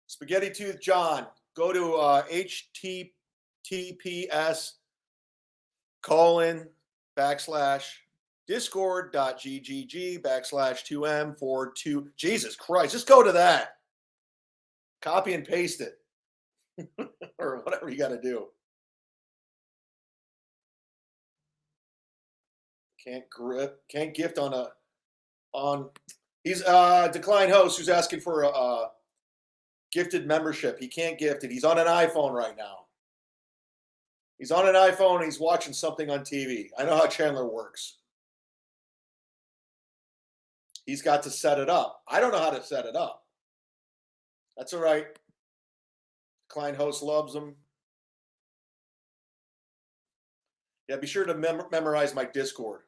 Spaghetti Tooth John. Go to https://discord.gg/2m42. Jesus Christ, just go to that. Copy and paste it. Or whatever you got to do. Can't gift on he's declined host who's asking for a gifted membership. He can't gift it. He's on an iPhone right now. He's on an iPhone and he's watching something on TV. I know how Chandler works. He's got to set it up. I don't know how to set it up. That's all right. Client host loves him. Yeah, be sure to memorize my Discord.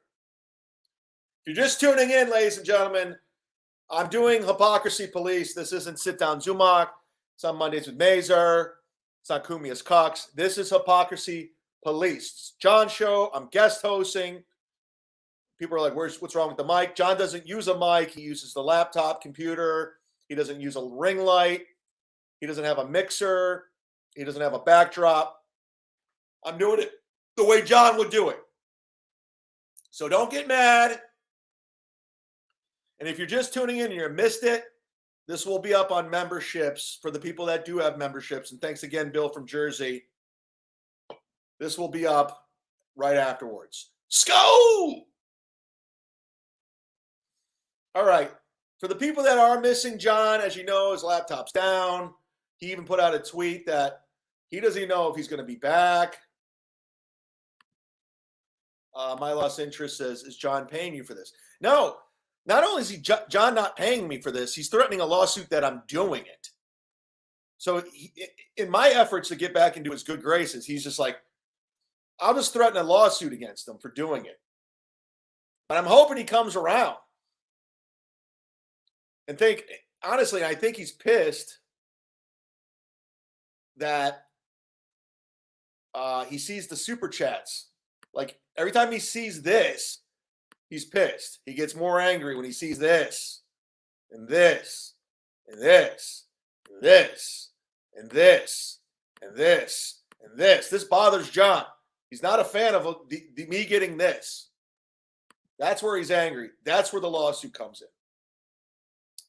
If you're just tuning in, ladies and gentlemen, I'm doing Hypocrisy Police. This isn't Sit Down Zumock. It's on Mondays with Mazer. It's not Kumia's Cox. This is Hypocrisy Police. It's John's show. I'm guest hosting. People are like, what's wrong with the mic? John doesn't use a mic. He uses the laptop computer. He doesn't use a ring light. He doesn't have a mixer. He doesn't have a backdrop. I'm doing it the way John would do it. So don't get mad. And if you're just tuning in and you missed it, this will be up on memberships for the people that do have memberships. And thanks again, Bill from Jersey. This will be up right afterwards. Sko! All right. For the people that are missing John, as you know, his laptop's down. He even put out a tweet that he doesn't even know if he's going to be back. My lost interest says, is John paying you for this? No. Not only is John not paying me for this, he's threatening a lawsuit that I'm doing it. So in my efforts to get back into his good graces, he's just like, I'll just threaten a lawsuit against him for doing it. But I'm hoping he comes around. And honestly, I think he's pissed that he sees the super chats. Like every time he sees this, he's pissed. He gets more angry when he sees this and this and this and this and this and this and this. This bothers John. He's not a fan of me getting this. That's where he's angry. That's where the lawsuit comes in.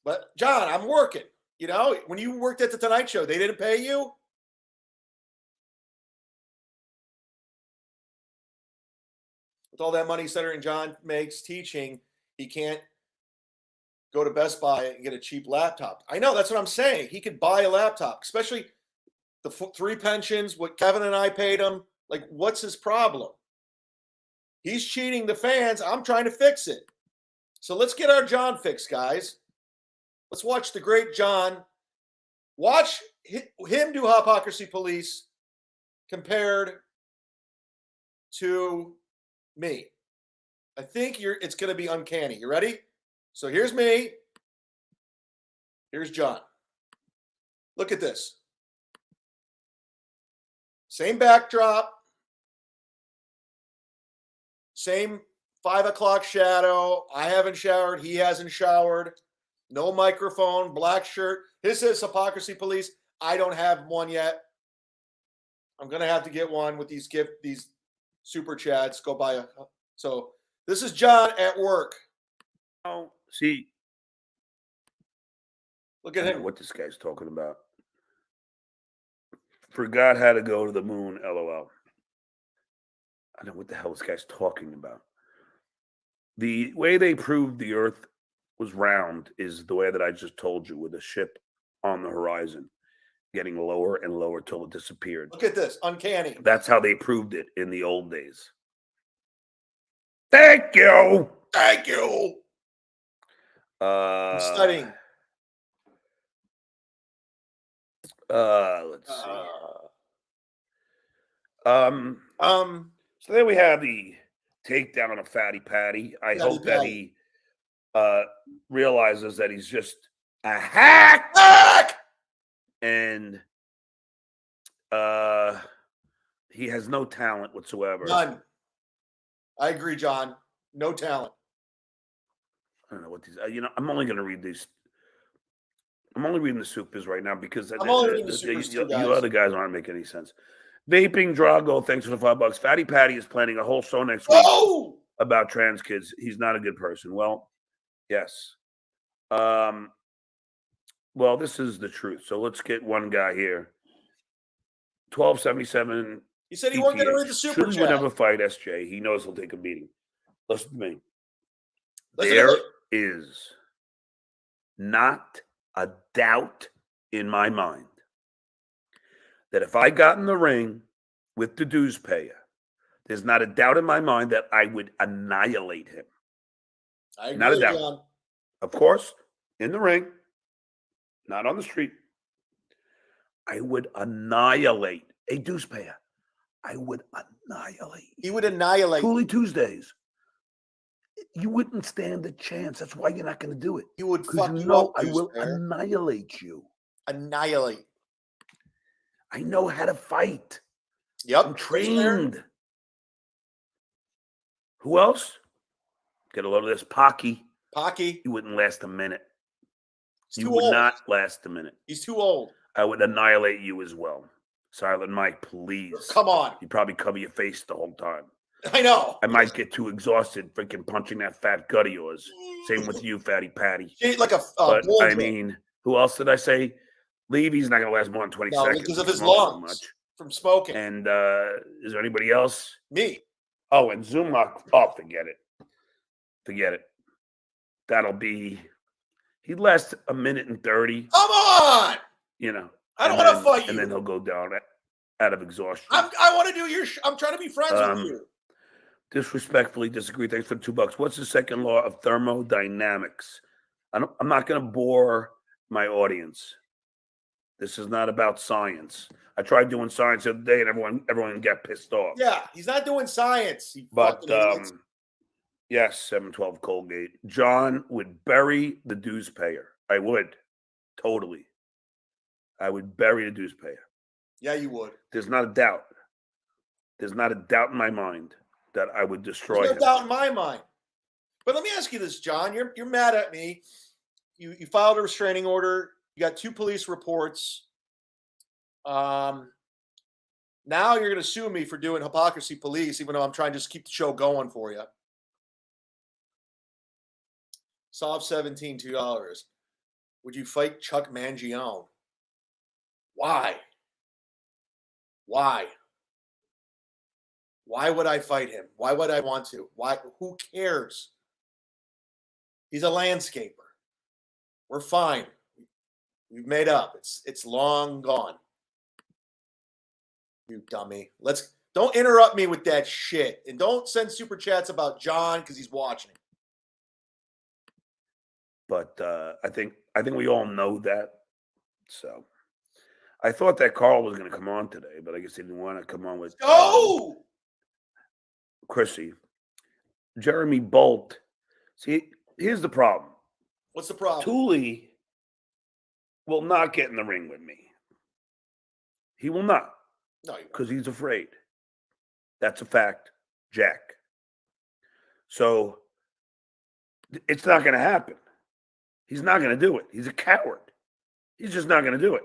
But John, I'm working. You know, when you worked at the Tonight Show, they didn't pay you. With all that money Senator and John makes teaching, he can't go to Best Buy and get a cheap laptop. I know, that's what I'm saying. He could buy a laptop, especially the 3 pensions, what Kevin and I paid him. Like, what's his problem? He's cheating the fans. I'm trying to fix it. So let's get our John fixed, guys. Let's watch the great John. Watch him do Hypocrisy Police compared to me. I think it's going to be uncanny. You ready? So here's me. Here's John. Look at this. Same backdrop. Same 5 o'clock shadow. I haven't showered. He hasn't showered. No microphone, black shirt. This is Hypocrisy Police. I don't have one yet. I'm going to have to get one with these super chats. Go buy a. So this is John at work. Oh, see. Look at I don't him. know what this guy's talking about. Forgot how to go to the moon, LOL. I don't know what the hell this guy's talking about. The way they proved the Earth was round is the way that I just told you, with a ship on the horizon getting lower and lower till it disappeared. Look at this. Uncanny. That's how they proved it in the old days. Thank you. Thank you. I'm studying. Let's see. So then we have the takedown of Fatty Patty. I hope that he realizes that he's just a hack. And he has no talent whatsoever. None. I agree, John. No talent. I don't know what these. I'm only going to read these. I'm only reading the supers right now because I'm only reading the supers too, guys. You other guys aren't making any sense. Vaping Drago, thanks for the $5. Fatty Patty is planning a whole show next week about trans kids. He's not a good person. Well, yes. Well, this is the truth. So let's get one guy here. 1277. He said he wasn't going to read the super chat. Shouldn't win a fight, SJ. He knows he'll take a beating. Listen to me. Listen There to me. is not a doubt in my mind that if I got in the ring with the dues payer, there's not a doubt in my mind that I would annihilate him. I Not a agree, doubt. John. Of course, in the ring, not on the street. I would annihilate a dues payer. I would annihilate. He would annihilate. Truly Tuesdays. You wouldn't stand a chance. That's why you're not going to do it. He would Because fuck you you know up, I dues will payer. annihilate you. Annihilate. I know how to fight. Yep. I'm dues payer. trained. Who else? Get a load of this. Pocky. Pocky. You wouldn't last a minute. He's You too would old. not last a minute. He's too old. I would annihilate you as well. Silent Mike, please. Come on. You probably cover your face the whole time. I know. I might get too exhausted freaking punching that fat gut of yours. Same with you, Fatty Patty. She ate like a But bull I drink mean, who else did I say? Leave. He's not going to last more than 20 no, seconds. because of He his smokes so lungs much. from smoking. And is there anybody else? Me. Oh, and Zumock. Oh, forget it. Forget it. That'll be. He'd last a minute and 30. Come on. You know. I don't and want to then- fight you. And then he'll go down out of exhaustion. I want to do your. I'm trying to be friends with you. Disrespectfully disagree. Thanks for the $2. What's the second law of thermodynamics? I'm not going to bore my audience. This is not about science. I tried doing science the other day, and everyone got pissed off. Yeah, he's not doing science. You But fucking idiots. yes, 712 Colgate. John would bury the dues payer. I would, totally. I would bury the dues payer. Yeah, you would. There's not a doubt. There's not a doubt in my mind that I would destroy There's him. no doubt in my mind. But let me ask you this, John. You're mad at me. You filed a restraining order. You got 2 police reports. Now you're going to sue me for doing hypocrisy police, even though I'm trying to just keep the show going for you. Solve 17, $2. Would you fight Chuck Mangione? Why? Why? Why would I fight him? Why would I want to? Why? Who cares? He's a landscaper. We're fine. We've made up. It's long gone. You dummy. Don't interrupt me with that shit. And don't send super chats about John because he's watching. But I think we all know that. So I thought that Carl was going to come on today, but I guess he didn't want to come on with Chrissy. Jeremy Bolt. See, here's the problem. What's the problem? Thule will not get in the ring with me. He will not. No, because he's afraid. That's a fact, Jack. So it's not going to happen. He's not going to do it. He's a coward. He's just not going to do it.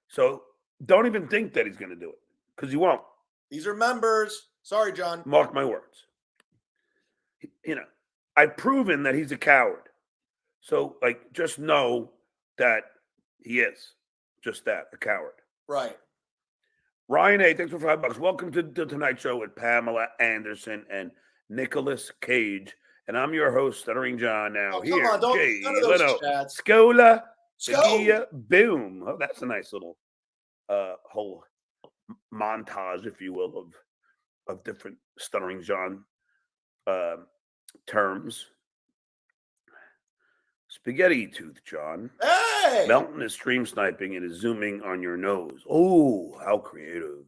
So don't even think that he's going to do it because he won't. These are members. Sorry, John. Mark my words. You know, I've proven that he's a coward. So, like, just know that he is just that, a coward. Right. Ryan A., thanks for $5. Welcome to the Tonight Show with Pamela Anderson and Nicolas Cage. And I'm your host, Stuttering John. Now, Oh, come here, on, don't Jay none of those Leno, chats. Scola, Sco- Sagia, boom. Oh, that's a nice little whole montage, if you will, of different Stuttering John terms. Spaghetti tooth, John. Hey! Melton is stream sniping and is zooming on your nose. Oh, how creative.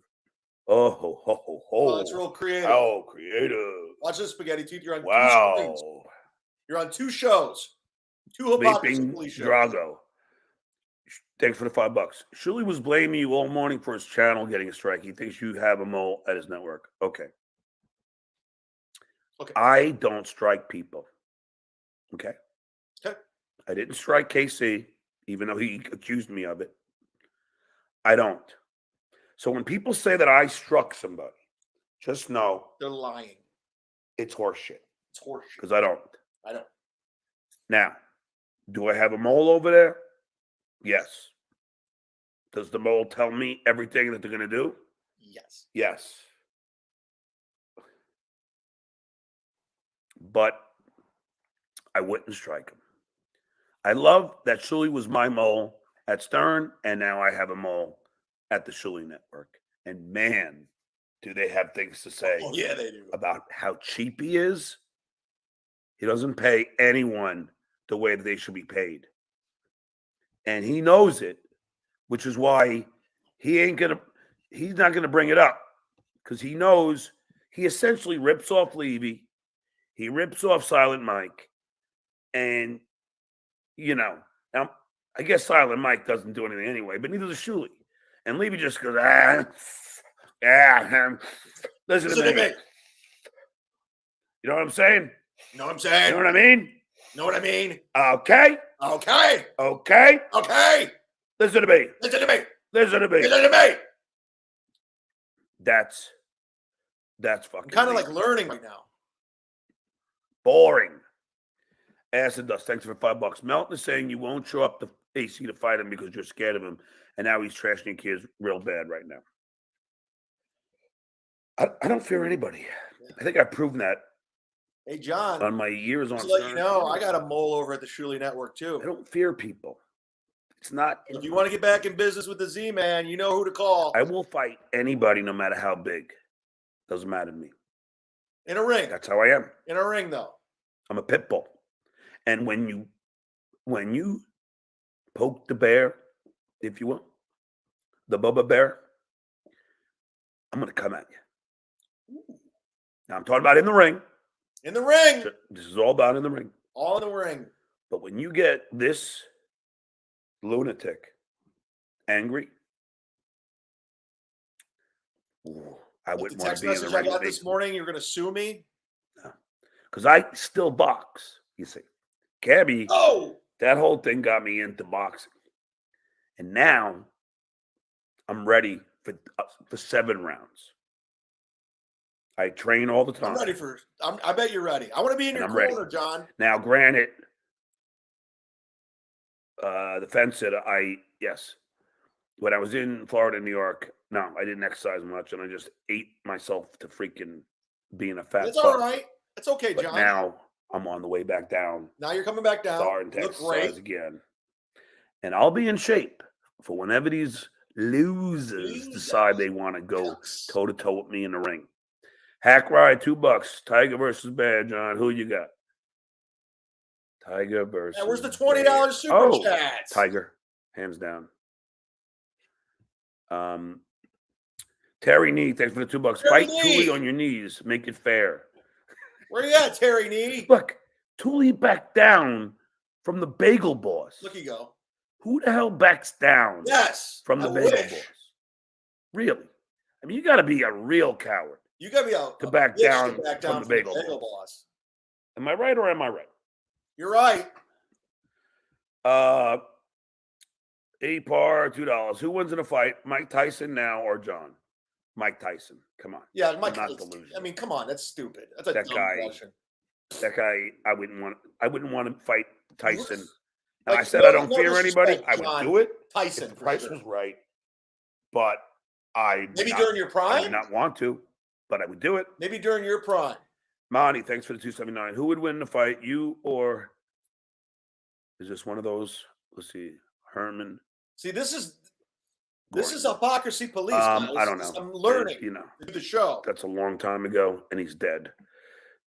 Oh, ho, ho, ho, ho. Oh, that's real creative. How creative. Watch this, Spaghetti Tooth. You're on 2 Wow. screens. You're on 2 shows. 2 hypocrisy Vaping police shows. Drago. Thanks for the $5. Shuli was blaming you all morning for his channel getting a strike. He thinks you have a mole at his network. Okay. I don't strike people. Okay. Okay. I didn't strike KC, even though he accused me of it. I don't. So when people say that I struck somebody, just know They're lying. it's horseshit. It's horseshit. Because I don't. I don't. Now, do I have a mole over there? Yes. Does the mole tell me everything that they're going to do? Yes. Yes. But I wouldn't strike him. I love that Shuli was my mole at Stern, and now I have them all at the Shuli Network. And man, do they have things to say Oh, yeah, they do. about how cheap he is. He doesn't pay anyone the way that they should be paid. And he knows it, which is why he's not gonna bring it up, because he knows he essentially rips off Levy, he rips off Silent Mike, and now I guess Silent Mike doesn't do anything anyway, but neither does Shuli. And Levy just goes, listen to me. You know what I'm saying? You know what I'm saying? You know what I mean? Know what I mean? Okay. Okay. Okay. Okay. Listen to me. Listen to me. Listen to me. Listen to me. That's I'm fucking kind of neat. like learning right now. Boring. Acid Dust, thanks for $5. Melton is saying you won't show up to AC to fight him because you're scared of him, and now he's trashing your kids real bad right now. I don't fear anybody. I think I've proven that Hey, John. on my years on. Just to let you Stern. know, I got a mole over at the Shuli Network I too. don't fear people. It's not. If you want to get back in business with the Z-Man, you know who to call. I will fight anybody, no matter how big. Doesn't matter to me. In a ring. That's how I am. In a ring, though. I'm a pit bull. And when you poke the bear, if you will, the Bubba Bear, I'm going to come at you. Now, I'm talking about in the ring. In the ring. This is all about in the ring. All in the ring. But when you get this lunatic angry, I Like wouldn't the want text to be in the message I ring. got this morning, you're going to sue me? Because I still box, you see. Cabby, that whole thing got me into boxing. And now I'm ready for 7 rounds. I train all the time. I'm ready for. I bet you're ready. I want to be in your corner, ready. John. Now, granted, the fence said yes. When I was in Florida and New York, no, I didn't exercise much, and I just ate myself to freaking being a fat. It's all right. It's okay, but John. now I'm on the way back down. Now you're coming back down. Starting to Look exercise great. again, and I'll be in shape for whenever these losers decide they want to go toe to toe with me in the ring. Hack Ride, $2. Tiger versus Bear, John. Who you got? Tiger versus. Yeah, where's the $20 super chat? Tiger, hands down. Terry Nee, thanks for the $2. Terry Fight Nee. Tooley on your knees. Make it fair. Where you at, Terry Nee? Look, Tooley backed down from the Bagel Boss. Look, you go. Who the hell backs down? Yes, from the I Bagel wish. Boss? Really? I mean, you got to be a real coward You got to be to back bitch down to back from down the Bagel Boss. Boss. Am I right or am I right? You're right. $8 $2. Who wins in a fight? Mike Tyson now or John? Mike Tyson. Come on. Yeah, I'm Mike. not delusional. I mean, come on, that's stupid. That's a That dumb guy- question. That guy, I wouldn't want to fight Tyson. And Like, I said no- I don't no fear anybody. disrespect, I would John. do it. Tyson, If the for price sure. was right. But I Maybe not, during your I prime. would not want to, but I would do it. Maybe during your prime. Monty, thanks for the 279. Who would win the fight? You or is this one of those? Let's see. Herman. See, this is Gordon. hypocrisy police. Guys. I don't know. I'm learning. You know, to do the show. that's a long time ago, and he's dead.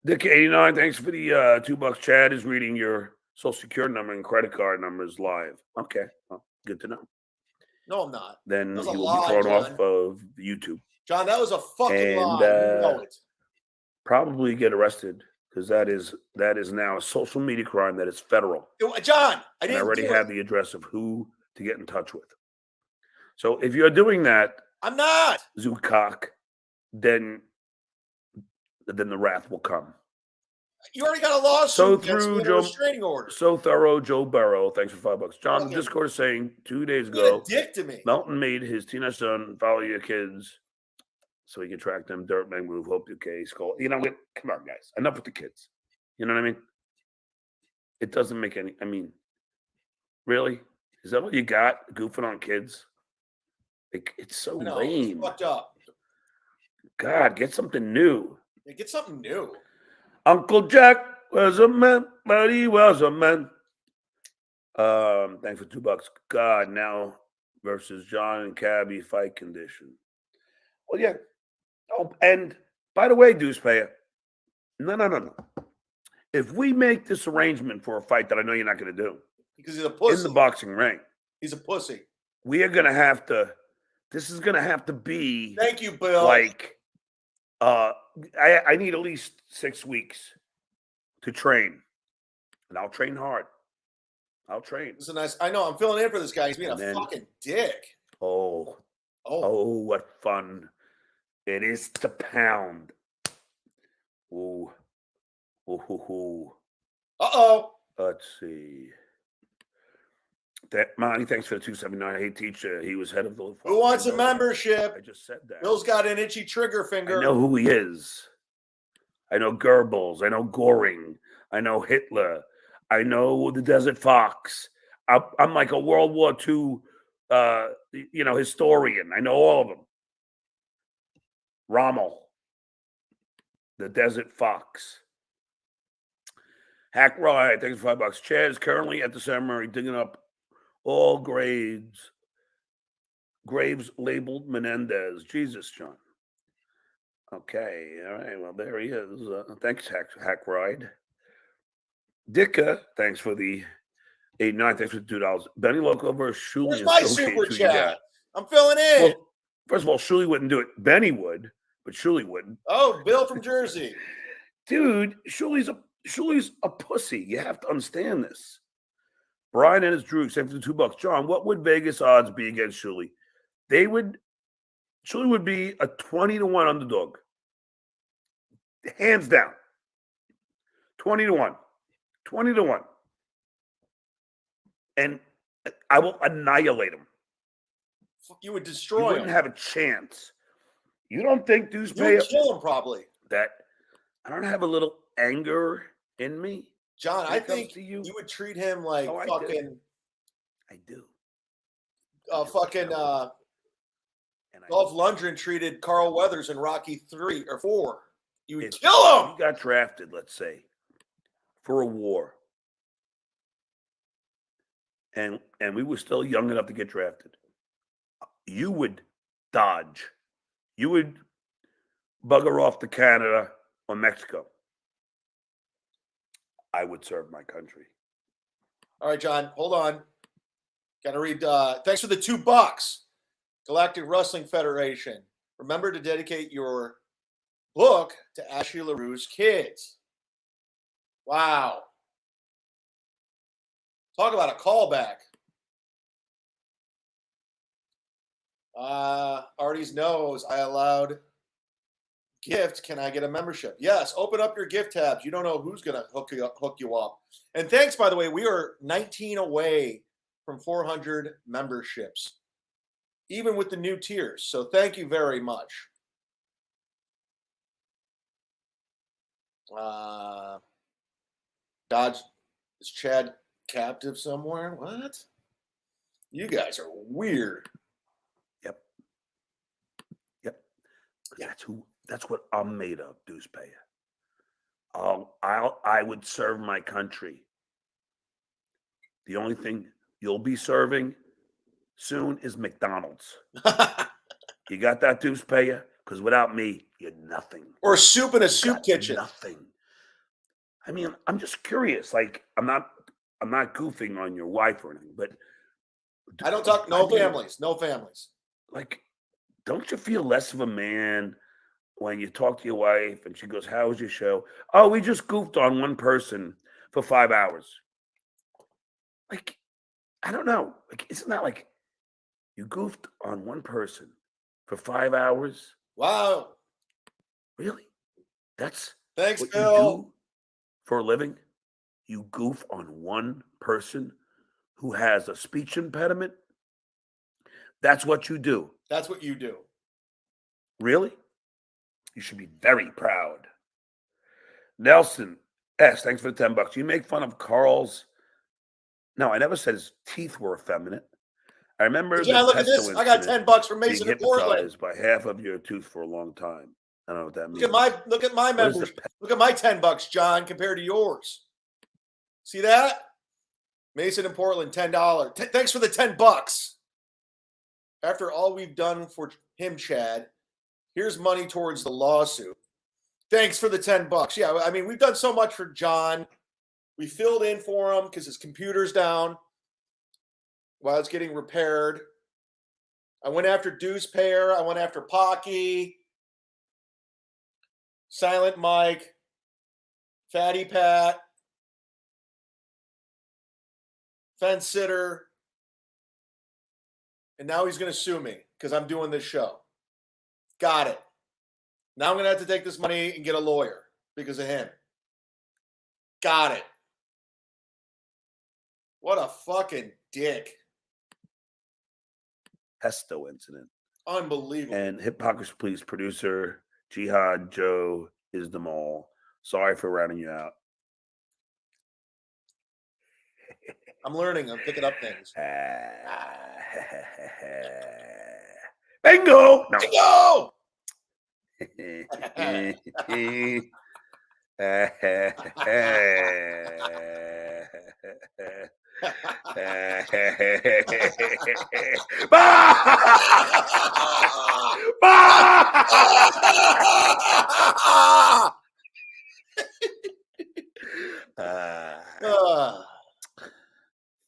Dick89, thanks for the $2. Chad is reading your social security number and credit card numbers live. Okay, well, good to know. No, I'm not. Then That was he a will lie, be thrown John. off of YouTube. John, that was a fucking And, lie. You know it. Probably get arrested because that is now a social media crime that is federal. John, I And didn't I already do have it. the address of who to get in touch with. So if you're doing that, I'm not. Zumock, then the wrath will come. You already got a lawsuit. So against me through and a Joe, restraining order. so thorough, Joe Burrow. Thanks for $5. John, Okay. Discord is saying 2 days Being a ago, dick to me. Melton made his teenage son follow your kids so he can track them. Dirtbag move. Hope your case. Call. You know what? Come on, guys. Enough with the kids. You know what I mean? It doesn't make any. I mean, really? Is that all you got? Goofing on kids? Like, it's so I know, lame. it's fucked up. God, get something new. Yeah, get something new. Uncle Jack was a man, but he was a man. Thanks for $2. God, now versus John and Cabby fight condition. Well, yeah. Oh, and by the way, Deuce Payer, no. If we make this arrangement for a fight that I know you're not going to do, because he's a pussy. In the boxing ring, he's a pussy. We are going to have to. This is going to have to be. Thank you, Bill. Like, I need at least 6 weeks to train, and I'll train hard. I'll train. This is nice. I know. I'm filling in for this guy. He's being a fucking dick. Oh, what fun it is to pound. Ooh. Uh-oh. Let's see. That Monty, thanks for the 279. Hey, teacher, he was head of the. Who wants a membership? I just said that. Bill's got an itchy trigger finger. I know who he is. I know Goebbels. I know Goring. I know Hitler. I know the Desert Fox. I'm like a World War II, historian. I know all of them. Rommel, the Desert Fox. Hack Ride, thanks for $5. Chad is currently at the ceremony digging up all graves labeled Menendez. Jesus, John. Okay, all right. Well, there he is. Thanks, Hack Ride. Dicka, thanks for the 8-9. Thanks for the $2. Benny Loco versus Shuli. Where's my super chat? I'm filling in. Well, first of all, Shuli wouldn't do it. Benny would, but Shuli wouldn't. Oh, Bill from Jersey. Dude, Shuli's a pussy. You have to understand this. Brian and his Drew, except for the $2. John, what would Vegas odds be against Shuli? Shuli would be a 20-1 underdog. Hands down. 20-1. 20-1. And I will annihilate him. You would You destroy wouldn't him. have a chance. You don't think Deuce You would Payer kill him probably. that I don't have a little anger in me? John, when I it comes think to you? you would treat him like Oh, I do. fucking I do. fucking And Dolph Lundgren treated Carl Weathers in Rocky 3 or 4. You would If kill him. He got drafted, let's say, for a war. And we were still young enough to get drafted. You would dodge. You would bugger off to Canada or Mexico. I would serve my country. All right, John, hold on. Got to read. Thanks for the $2. Galactic Wrestling Federation. Remember to dedicate your book to Ashley LaRue's kids. Wow. Talk about a callback. Artie's knows I allowed gift. Can I get a membership? Yes. Open up your gift tabs. You don't know who's going to hook you up. And thanks, by the way, we are 19 away from 400 memberships, even with the new tiers. So thank you very much. Dodge, is Chad captive somewhere? What? You guys are weird. Yep. That's what I'm made of, Deuce Payer. I would serve my country. The only thing you'll be serving soon is McDonald's. You got that, Deuce Payer? Because without me, you're nothing. Or soup in a soup kitchen. Nothing. I mean, I'm just curious. Like, I'm not goofing on your wife or anything, but I don't talk. No families. Like, don't you feel less of a man when you talk to your wife and she goes, "How was your show?" "Oh, we just goofed on one person for 5 hours." Like, I don't know. Like, isn't that like you goofed on one person for 5 hours? Wow. Really? That's Thanks, what Bill. you do for a living? You goof on one person who has a speech impediment? That's what you do. That's what you do. Really? You should be very proud. Nelson S., thanks for the $10. You make fun of Carl's. No, I never said his teeth were effeminate. I remember. Yeah, look at this. I got $10 from being Mason in Portland. hypnotized by half of your tooth for a long time. I don't know what that means. Look at my members. Look at my $10, John, compared to yours. See that? Mason in Portland, $10. Thanks for the $10. After all we've done for him, Chad, here's money towards the lawsuit. Thanks for the $10. Yeah, I mean, we've done so much for John. We filled in for him because his computer's down while it's getting repaired. I went after Deuce Payer. I went after Pocky, Silent Mike, Fatty Pat, Fence Sitter. And now he's going to sue me because I'm doing this show. Got it. Now I'm going to have to take this money and get a lawyer because of him. Got it. What a fucking dick. Pesto incident. Unbelievable. And Hypocrisy Police producer Jihad Joe is the mole. Sorry for rounding you out. I'm learning. I'm picking up things. Bingo! No. Bingo!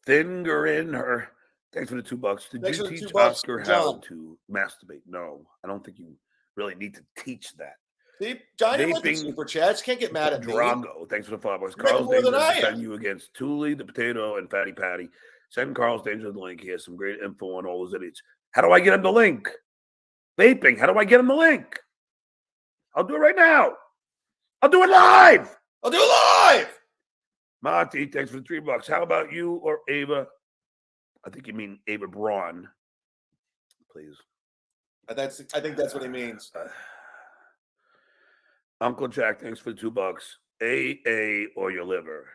Finger in her. Thanks for the $2. Did Thanks you for the teach $2, Oscar how John. to masturbate? No, I don't think you really need to teach that. See, John, you with the Vaping super chats. Can't get mad at me. Drago, thanks for the $5. You're making Carl's more than Danger I to am. defend you against Thule, the potato, and Fatty Patty. Send Carl's Danger the link. He has some great info on all those idiots. How do I get him the link? Vaping. How do I get him the link? I'll do it right now. I'll do it live. I'll do it live. Monty, thanks for the $3. How about you or Ava? I think you mean Ava Braun. Please. I think that's what he means. Uncle Jack, thanks for the $2. AA or your liver?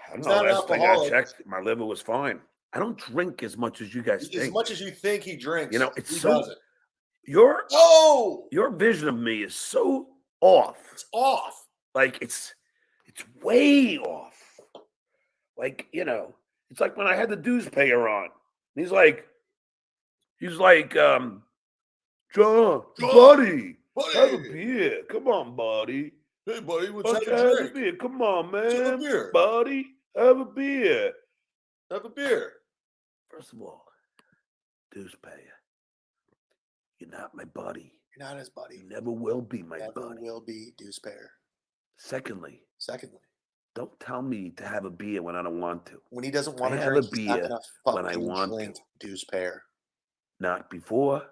I don't He's know. not an Last thing I alcoholic. checked, my liver was fine. I don't drink as much as you guys As think. much as you think he drinks, You know, it's he so doesn't. your Oh, vision of me is so off. it's off. Like it's way off. Like, you know, it's like when I had the dues payer on. He's like, John, buddy, have a beer. Come on, buddy. Hey, buddy, Why let's don't you have a have a drink. beer? Come on, Let's have a man. beer. Buddy, have a beer. Have a beer. First of all, dues payer, you're not my buddy. You're not his buddy. You never will be my Never buddy. will be Deuce Payer. Secondly, don't tell me to have a beer when I don't want to. When he doesn't want I to have drink, a he's not beer gonna when I fucking want drink to. Deuce Payer. Not before,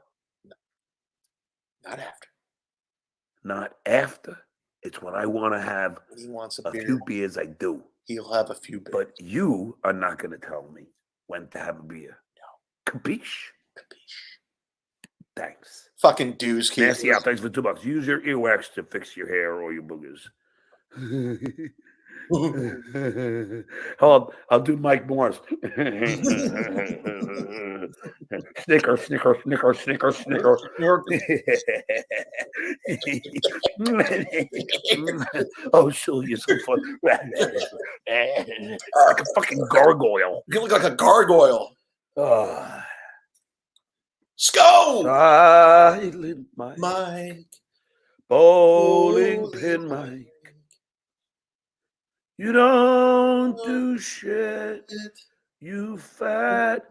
Not after. not after. It's when I want to have When he wants a a beer, few beers, I do. he'll have a few beers. But you are not going to tell me when to have a beer. No. Capiche? Thanks. Fucking Deuce keeps. Nasty out. Thanks for $2. Use your earwax to fix your hair or your boogers. Hold on, I'll do Mike Morris. Snicker, snicker, snicker, snicker, snicker. Oh, sure, you're so fun. Like a fucking gargoyle. You look like a gargoyle. Sco! Silent Mike. Mike. Bowling pin Mike. You don't do shit. You fat,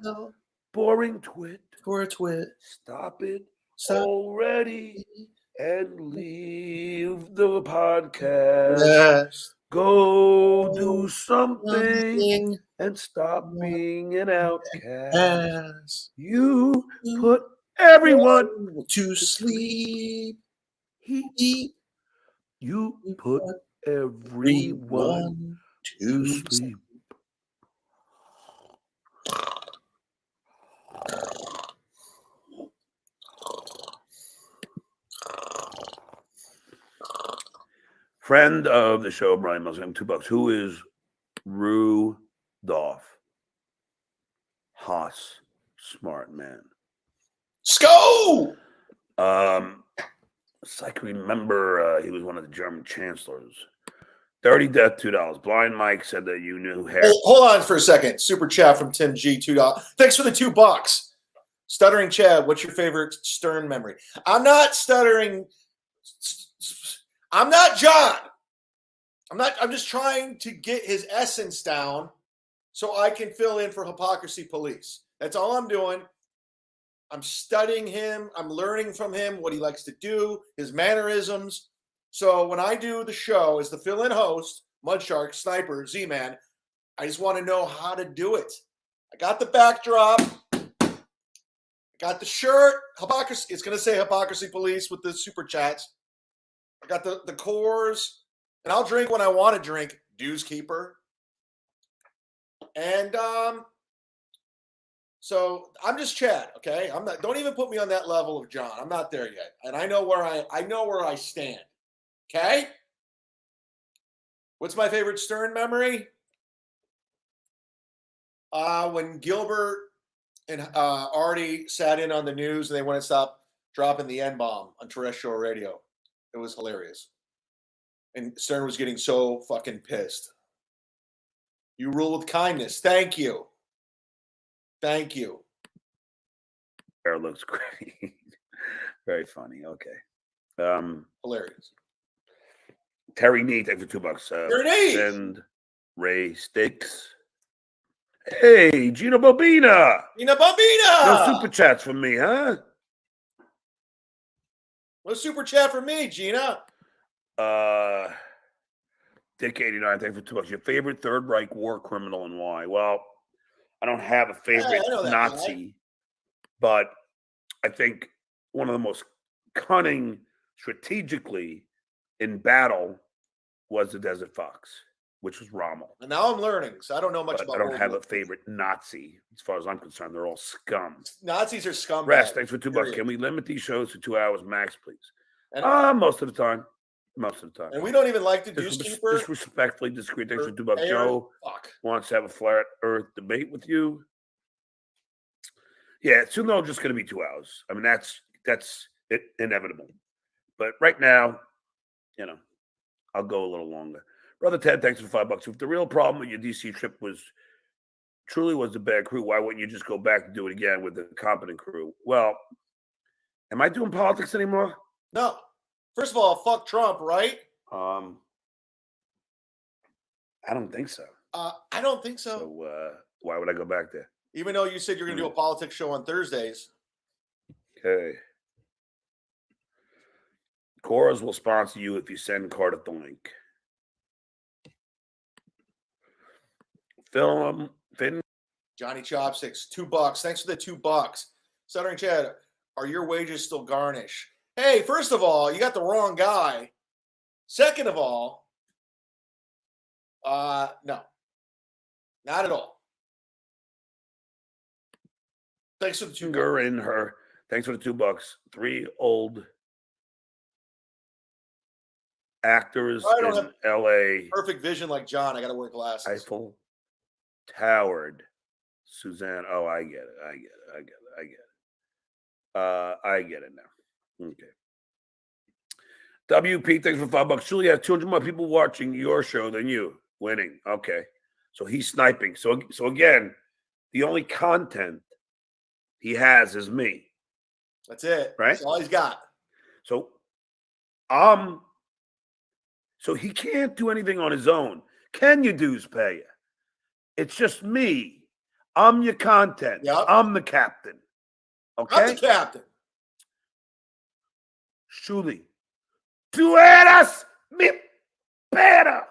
boring twit. For a twit. Stop it already and leave the podcast. Yes. Go do something and stop being an outcast. You put everyone to sleep. You put everyone to sleep. Friend of the show, Brian Muslim, $2. Who is Rudolph Haas? Smart man. Sco! It's like, remember, he was one of the German chancellors. Dirty Death, $2. Blind Mike said that you knew hair. Hold on for a second. Super chat from Tim G, $2. Thanks for the $2. Stuttering Chad, what's your favorite Stern memory? I'm not stuttering. I'm not John. I'm just trying to get his essence down so I can fill in for Hypocrisy Police. That's all I'm doing. I'm studying him. I'm learning from him what he likes to do, his mannerisms. So when I do the show as the fill-in host, MUDSHARK, Sniper, Z-Man, I just want to know how to do it. I got the backdrop. I got the shirt. Hypocrisy. It's going to say Hypocrisy Police with the super chats. I got the cores. And I'll drink when I want to drink. Dues Keeper. And so I'm just Chad, okay? I'm not. Don't even put me on that level of John. I'm not there yet. And I know where I stand. Okay? What's my favorite Stern memory? When Gilbert and Artie sat in on the news and they wouldn't stop dropping the N-bomb on terrestrial radio. It was hilarious. And Stern was getting so fucking pissed. You rule with kindness. Thank you. Thank you. Hair looks great. Very funny. Okay. Hilarious. Terry Neat, thanks for $2. Terry Neat! Send Ray Steaks. Hey, Gina Bobina. Gina Bobina! No super chats from me, huh? No super chat for me, Gina. Dick 89, thanks for $2. Your favorite Third Reich war criminal and why? Well, I don't have a favorite Nazi, but I think one of the most cunning strategically in battle was the Desert Fox, which was Rommel. And now I'm learning, so I don't know much But about I don't World have War a favorite Nazi. As far as I'm concerned, they're all scum. Nazis are scumbags. Rest, thanks for $2. period. Can we limit these shows to 2 hours max, please? And, Most of the time. Most of the time. and we don't even like to Dues Keeper. Disrespectfully discreet. Thanks for $2. Air. Joe wants to have a flat Earth debate with you. Yeah, it's soon though just going to be 2 hours. I mean, that's it, inevitable. But right now, I'll go a little longer. Brother Ted, thanks for $5. If the real problem with your DC trip truly was the bad crew, why wouldn't you just go back and do it again with the competent crew? Well, am I doing politics anymore? No. First of all, fuck Trump, right? I don't think so. I don't think so. So why would I go back there? Even though you said you're going to do a politics show on Thursdays. Okay. Coras will sponsor you if you send Cardiff the link. Finn. Johnny Chopsticks, $2. Thanks for the $2. Stuttering Chad, are your wages still garnish? Hey, first of all, you got the wrong guy. Second of all, no, not at all. Thanks for the $2. In her. Thanks for the $2. 3 old actors I don't in have L.A. perfect vision like John. I got to wear glasses. Eiffel Towered. Suzanne. Oh, I get it. I get it now. Okay. WP, thanks for $5. Surely you have 200 more people watching your show than you. Winning. Okay. So he's sniping. So again, the only content he has is me. That's it. Right? That's all he's got. So so he can't do anything on his own. Can you dues pay you? It's just me. I'm your content. Yep. I'm the captain. Okay? I'm the captain. Surely. Tú eras mi pera.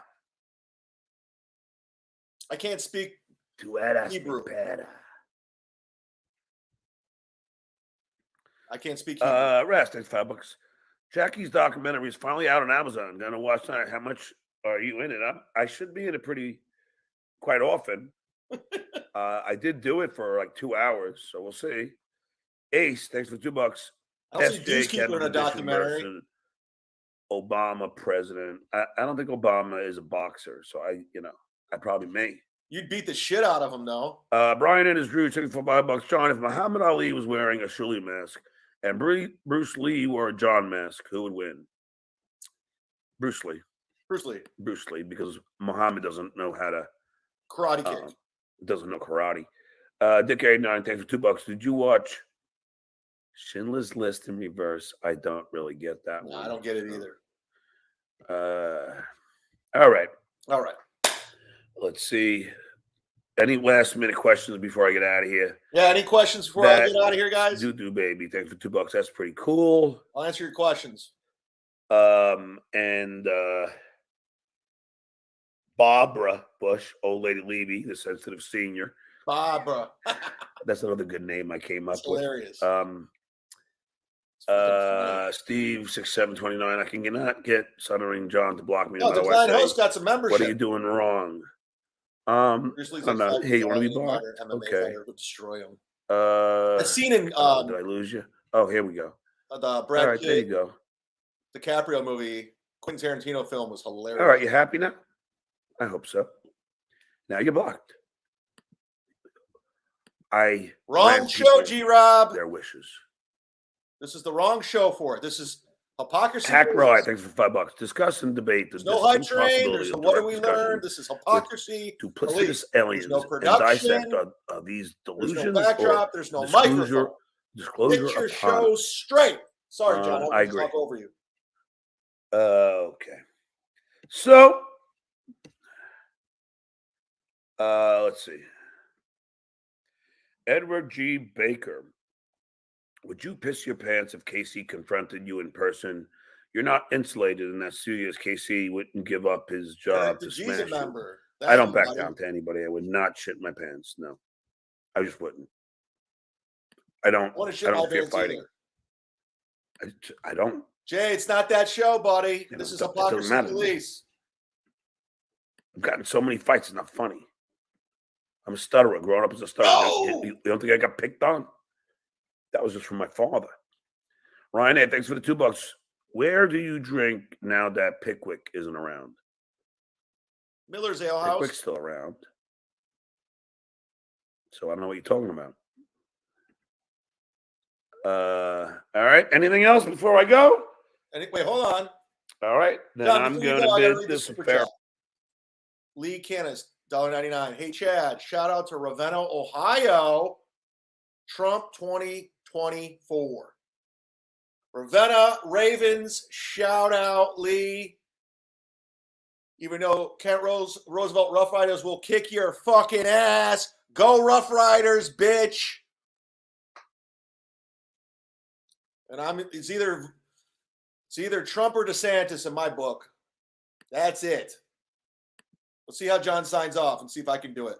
I can't speak Tú eras Hebrew. mi pera. I can't speak Hebrew. Rest, thanks $5. Jackie's documentary is finally out on Amazon. I'm gonna watch that. How much are you in it? I should be in it quite often. I did do it for like 2 hours, so we'll see. Ace, thanks for $2. I don't see Dues Keeper in a documentary. Obama president. I don't think Obama is a boxer, so I probably may. You'd beat the shit out of him, though. Brian and his Drew checking for $5. John, if Muhammad Ali was wearing a Shuli mask and Bruce Lee wore a John mask, who would win? Bruce Lee. Bruce Lee. Bruce Lee, because Muhammad doesn't know how to Karate Kid. doesn't know karate. Dick 89, thanks for $2. Did you watch Schindler's List in reverse? I don't really get that No, one. I don't get it either. All right. All right. Let's see. Any last minute questions before I get out of here? Yeah, any questions before I get out of here, guys? Do baby. Thanks for $2. That's pretty cool. I'll answer your questions. And Barbara Bush, old lady Levy, the sensitive senior. Barbara. That's another good name I came up That's with. hilarious. Steve 6729. I cannot get Suttering John to block me. No, the Klein host got some membership. What are you doing wrong? Bruce Lee's I'm not. like Hey, you want to be MMA blocked? fighter, MMA Okay. fighter would destroy him. I've seen in did I lose you? Oh, here we go. the All Brad right, there you Pitt go. DiCaprio movie, Quentin Tarantino film was hilarious. All right, you happy now? I hope so. Now you're blocked. I Wrong grant show, people G-Rob. their wishes. This is the wrong show for it. This is Hypocrisy. Hack Ride, thanks for $5. Discuss and debate the There's no hype distinct train. There's possibility no of what do direct we discussion learn. This is Hypocrisy. duplicitous Police. aliens There's no and production. dissect are these There's delusions no backdrop. or There's no disclosure, microphone. disclosure Get your upon show straight. Sorry, John. I agree. Talk over you. Okay. So, let's see. Edward G. Baker. Would you piss your pants if Casey confronted you in person? You're not insulated in that serious. Casey wouldn't give up his job to smash you. Member. I don't back down to anybody. I would not shit my pants. No, I just wouldn't. I don't fear fighting. I don't. Jay, it's not that show, buddy. You know, this is it doesn't Hypocrisy matter to me. Police. I've gotten so many fights. It's not funny. I'm a stutterer. Growing up as a stutterer. No! You don't think I got picked on? That was just from my father. Ryan, hey, thanks for the $2. Where do you drink now that Pickwick isn't around? Miller's Ale House. Pickwick's still around. So I don't know what you're talking about. All right. Anything else before I go? Wait, hold on. All right. Then John, I'm before you going go, I to gotta bid read the this super fair. chat. Lee Canis, $1.99. Hey, Chad, shout out to Ravenna, Ohio. Trump 2024. Ravenna Ravens, shout out, Lee. Even though Kent Roosevelt Rough Riders will kick your fucking ass. Go Rough Riders, bitch. And it's either Trump or DeSantis in my book. That's it. Let's see how John signs off and see if I can do it.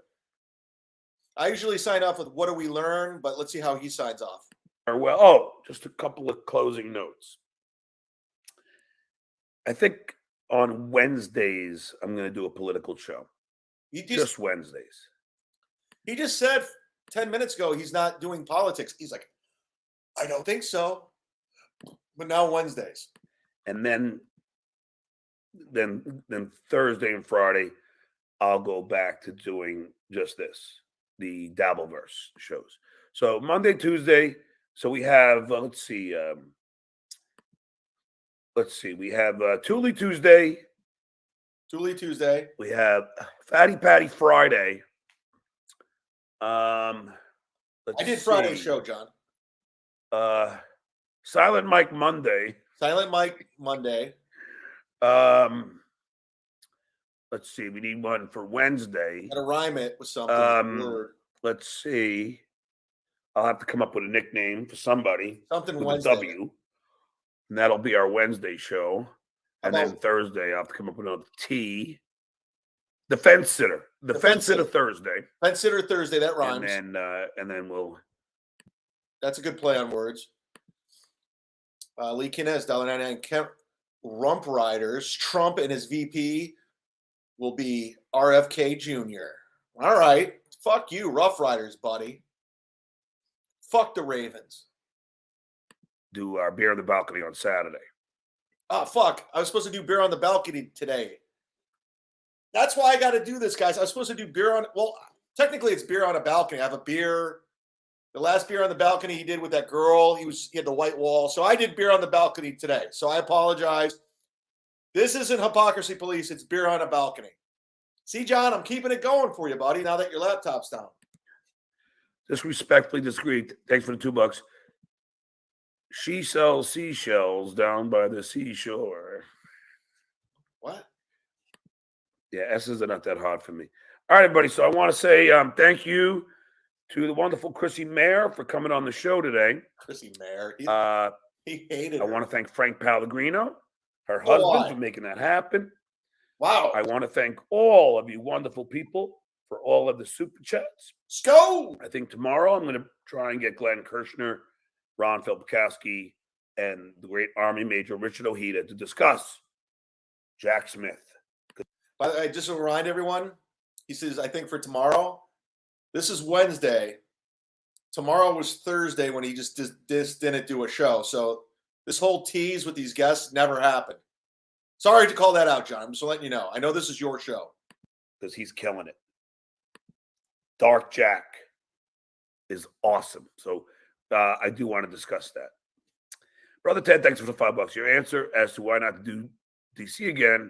I usually sign off with what do we learn, but let's see how he signs off. Well, just a couple of closing notes. I think on Wednesdays, I'm going to do a political show. Just Wednesdays. He just said 10 minutes ago he's not doing politics. He's like, I don't think so. But now Wednesdays. And then Thursday and Friday, I'll go back to doing just this, the Dabbleverse shows. So Monday, Tuesday. So we have, let's see. We have Thule Tuesday. Thule Tuesday. We have Fatty Patty Friday. I did Friday's show, John. Silent Mike Monday. Silent Mike Monday. Let's see. We need one for Wednesday. Gotta rhyme it with something. Let's see. I'll have to come up with a nickname for somebody. Something with Wednesday. a W. And that'll be our Wednesday show. And then Thursday, I'll have to come up with another T. The Fence Sitter. The Fence Sitter Thursday. Fence Sitter Thursday. That rhymes. And then we'll. That's a good play on words. Lee Kinez, $1.99. Kent Rump Riders. Trump and his VP will be RFK Jr. All right. Fuck you, Rough Riders, buddy. Fuck the Ravens. Do our beer on the balcony on Saturday. Oh, fuck. I was supposed to do beer on the balcony today. That's why I got to do this, guys. I was supposed to do beer on, well, technically it's beer on a balcony. I have a beer. The last beer on the balcony he did with that girl, he had the white wall. So I did beer on the balcony today. So I apologize. This isn't Hypocrisy Police. It's Beer on a Balcony. See, John, I'm keeping it going for you, buddy, now that your laptop's down. Just respectfully disagree. Thanks for the $2. She sells seashells down by the seashore. What? Yeah, S's are not that hard for me. All right, everybody. So I want to say thank you to the wonderful Chrissy Mayer for coming on the show today. Chrissy Mayer. He hated I her. want to thank Frank Pellegrino, her Oh, husband, why? for making that happen. Wow. I want to thank all of you wonderful people for all of the super chats. Let's go. I think tomorrow I'm going to try and get Glenn Kirshner, Ron Filipkowski, and the great Army Major Richard Ojeda to discuss Jack Smith. By the way, just to remind everyone, he says, I think for tomorrow, this is Wednesday. Tomorrow was Thursday when he just didn't do a show. So this whole tease with these guests never happened. Sorry to call that out, John. I'm just letting you know. I know this is your show. Because he's killing it. Dark Jack is awesome. So I do want to discuss that. Brother Ted, thanks for the $5. Your answer as to why not do DC again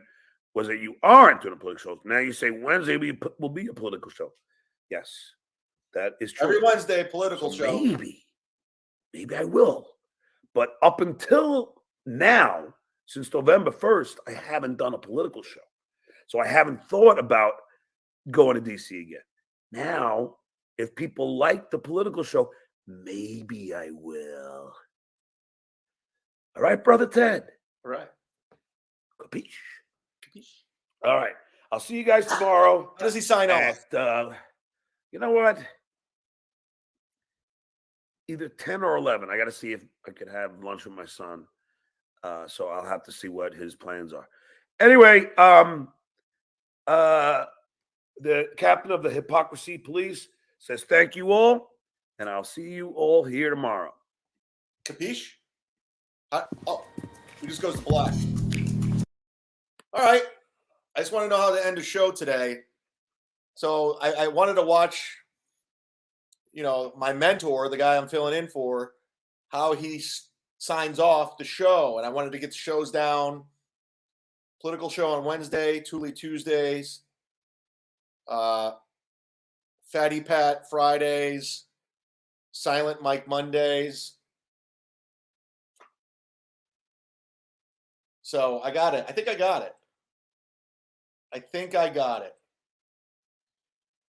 was that you aren't doing a political show. Now you say Wednesday will be a political show. Yes, that is true. Every Wednesday, political So show. Maybe I will. But up until now, since November 1st, I haven't done a political show. So I haven't thought about going to DC again. Now, if people like the political show, maybe I will. All right, Brother Ted. All right. Capiche? All right. I'll see you guys tomorrow. How does he sign off? You know what? Either 10 or 11. I got to see if I could have lunch with my son. So I'll have to see what his plans are. Anyway, the captain of the Hypocrisy Police says thank you all, and I'll see you all here tomorrow. Capiche? He just goes to black. All right. I just want to know how to end the show today. So I wanted to watch, my mentor, the guy I'm filling in for, how he signs off the show. And I wanted to get the shows down. Political show on Wednesday, Thule Tuesdays, Fatty Pat Fridays, Silent Mike Mondays. So I got it. I think I got it.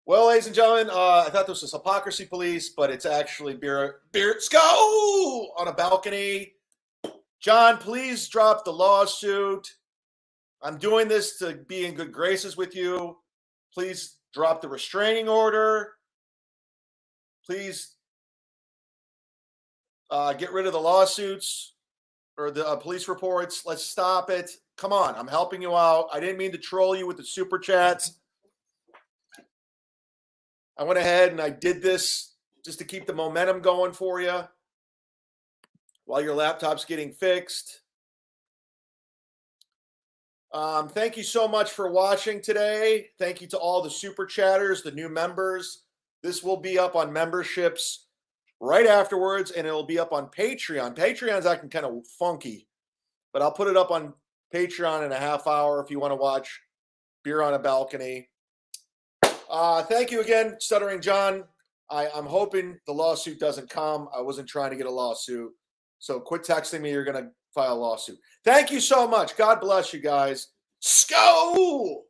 Well, ladies and gentlemen, I thought this was Hypocrisy Police, but it's actually Beer. Let's go on a balcony. John, please drop the lawsuit. I'm doing this to be in good graces with you. Please drop the restraining order. Please get rid of the lawsuits or the police reports. Let's stop it. Come on, I'm helping you out. I didn't mean to troll you with the super chats. I went ahead and I did this just to keep the momentum going for you while your laptop's getting fixed. Thank you so much for watching today. Thank you to all the super chatters, the new members. This will be up on memberships right afterwards, and it'll be up on Patreon. Patreon's acting kind of funky, but I'll put it up on Patreon in a half hour if you want to watch Beer on a Balcony. Thank you again, Stuttering John. I'm hoping the lawsuit doesn't come. I wasn't trying to get a lawsuit. So quit texting me. You're going to file a lawsuit. Thank you so much. God bless you guys. Sko!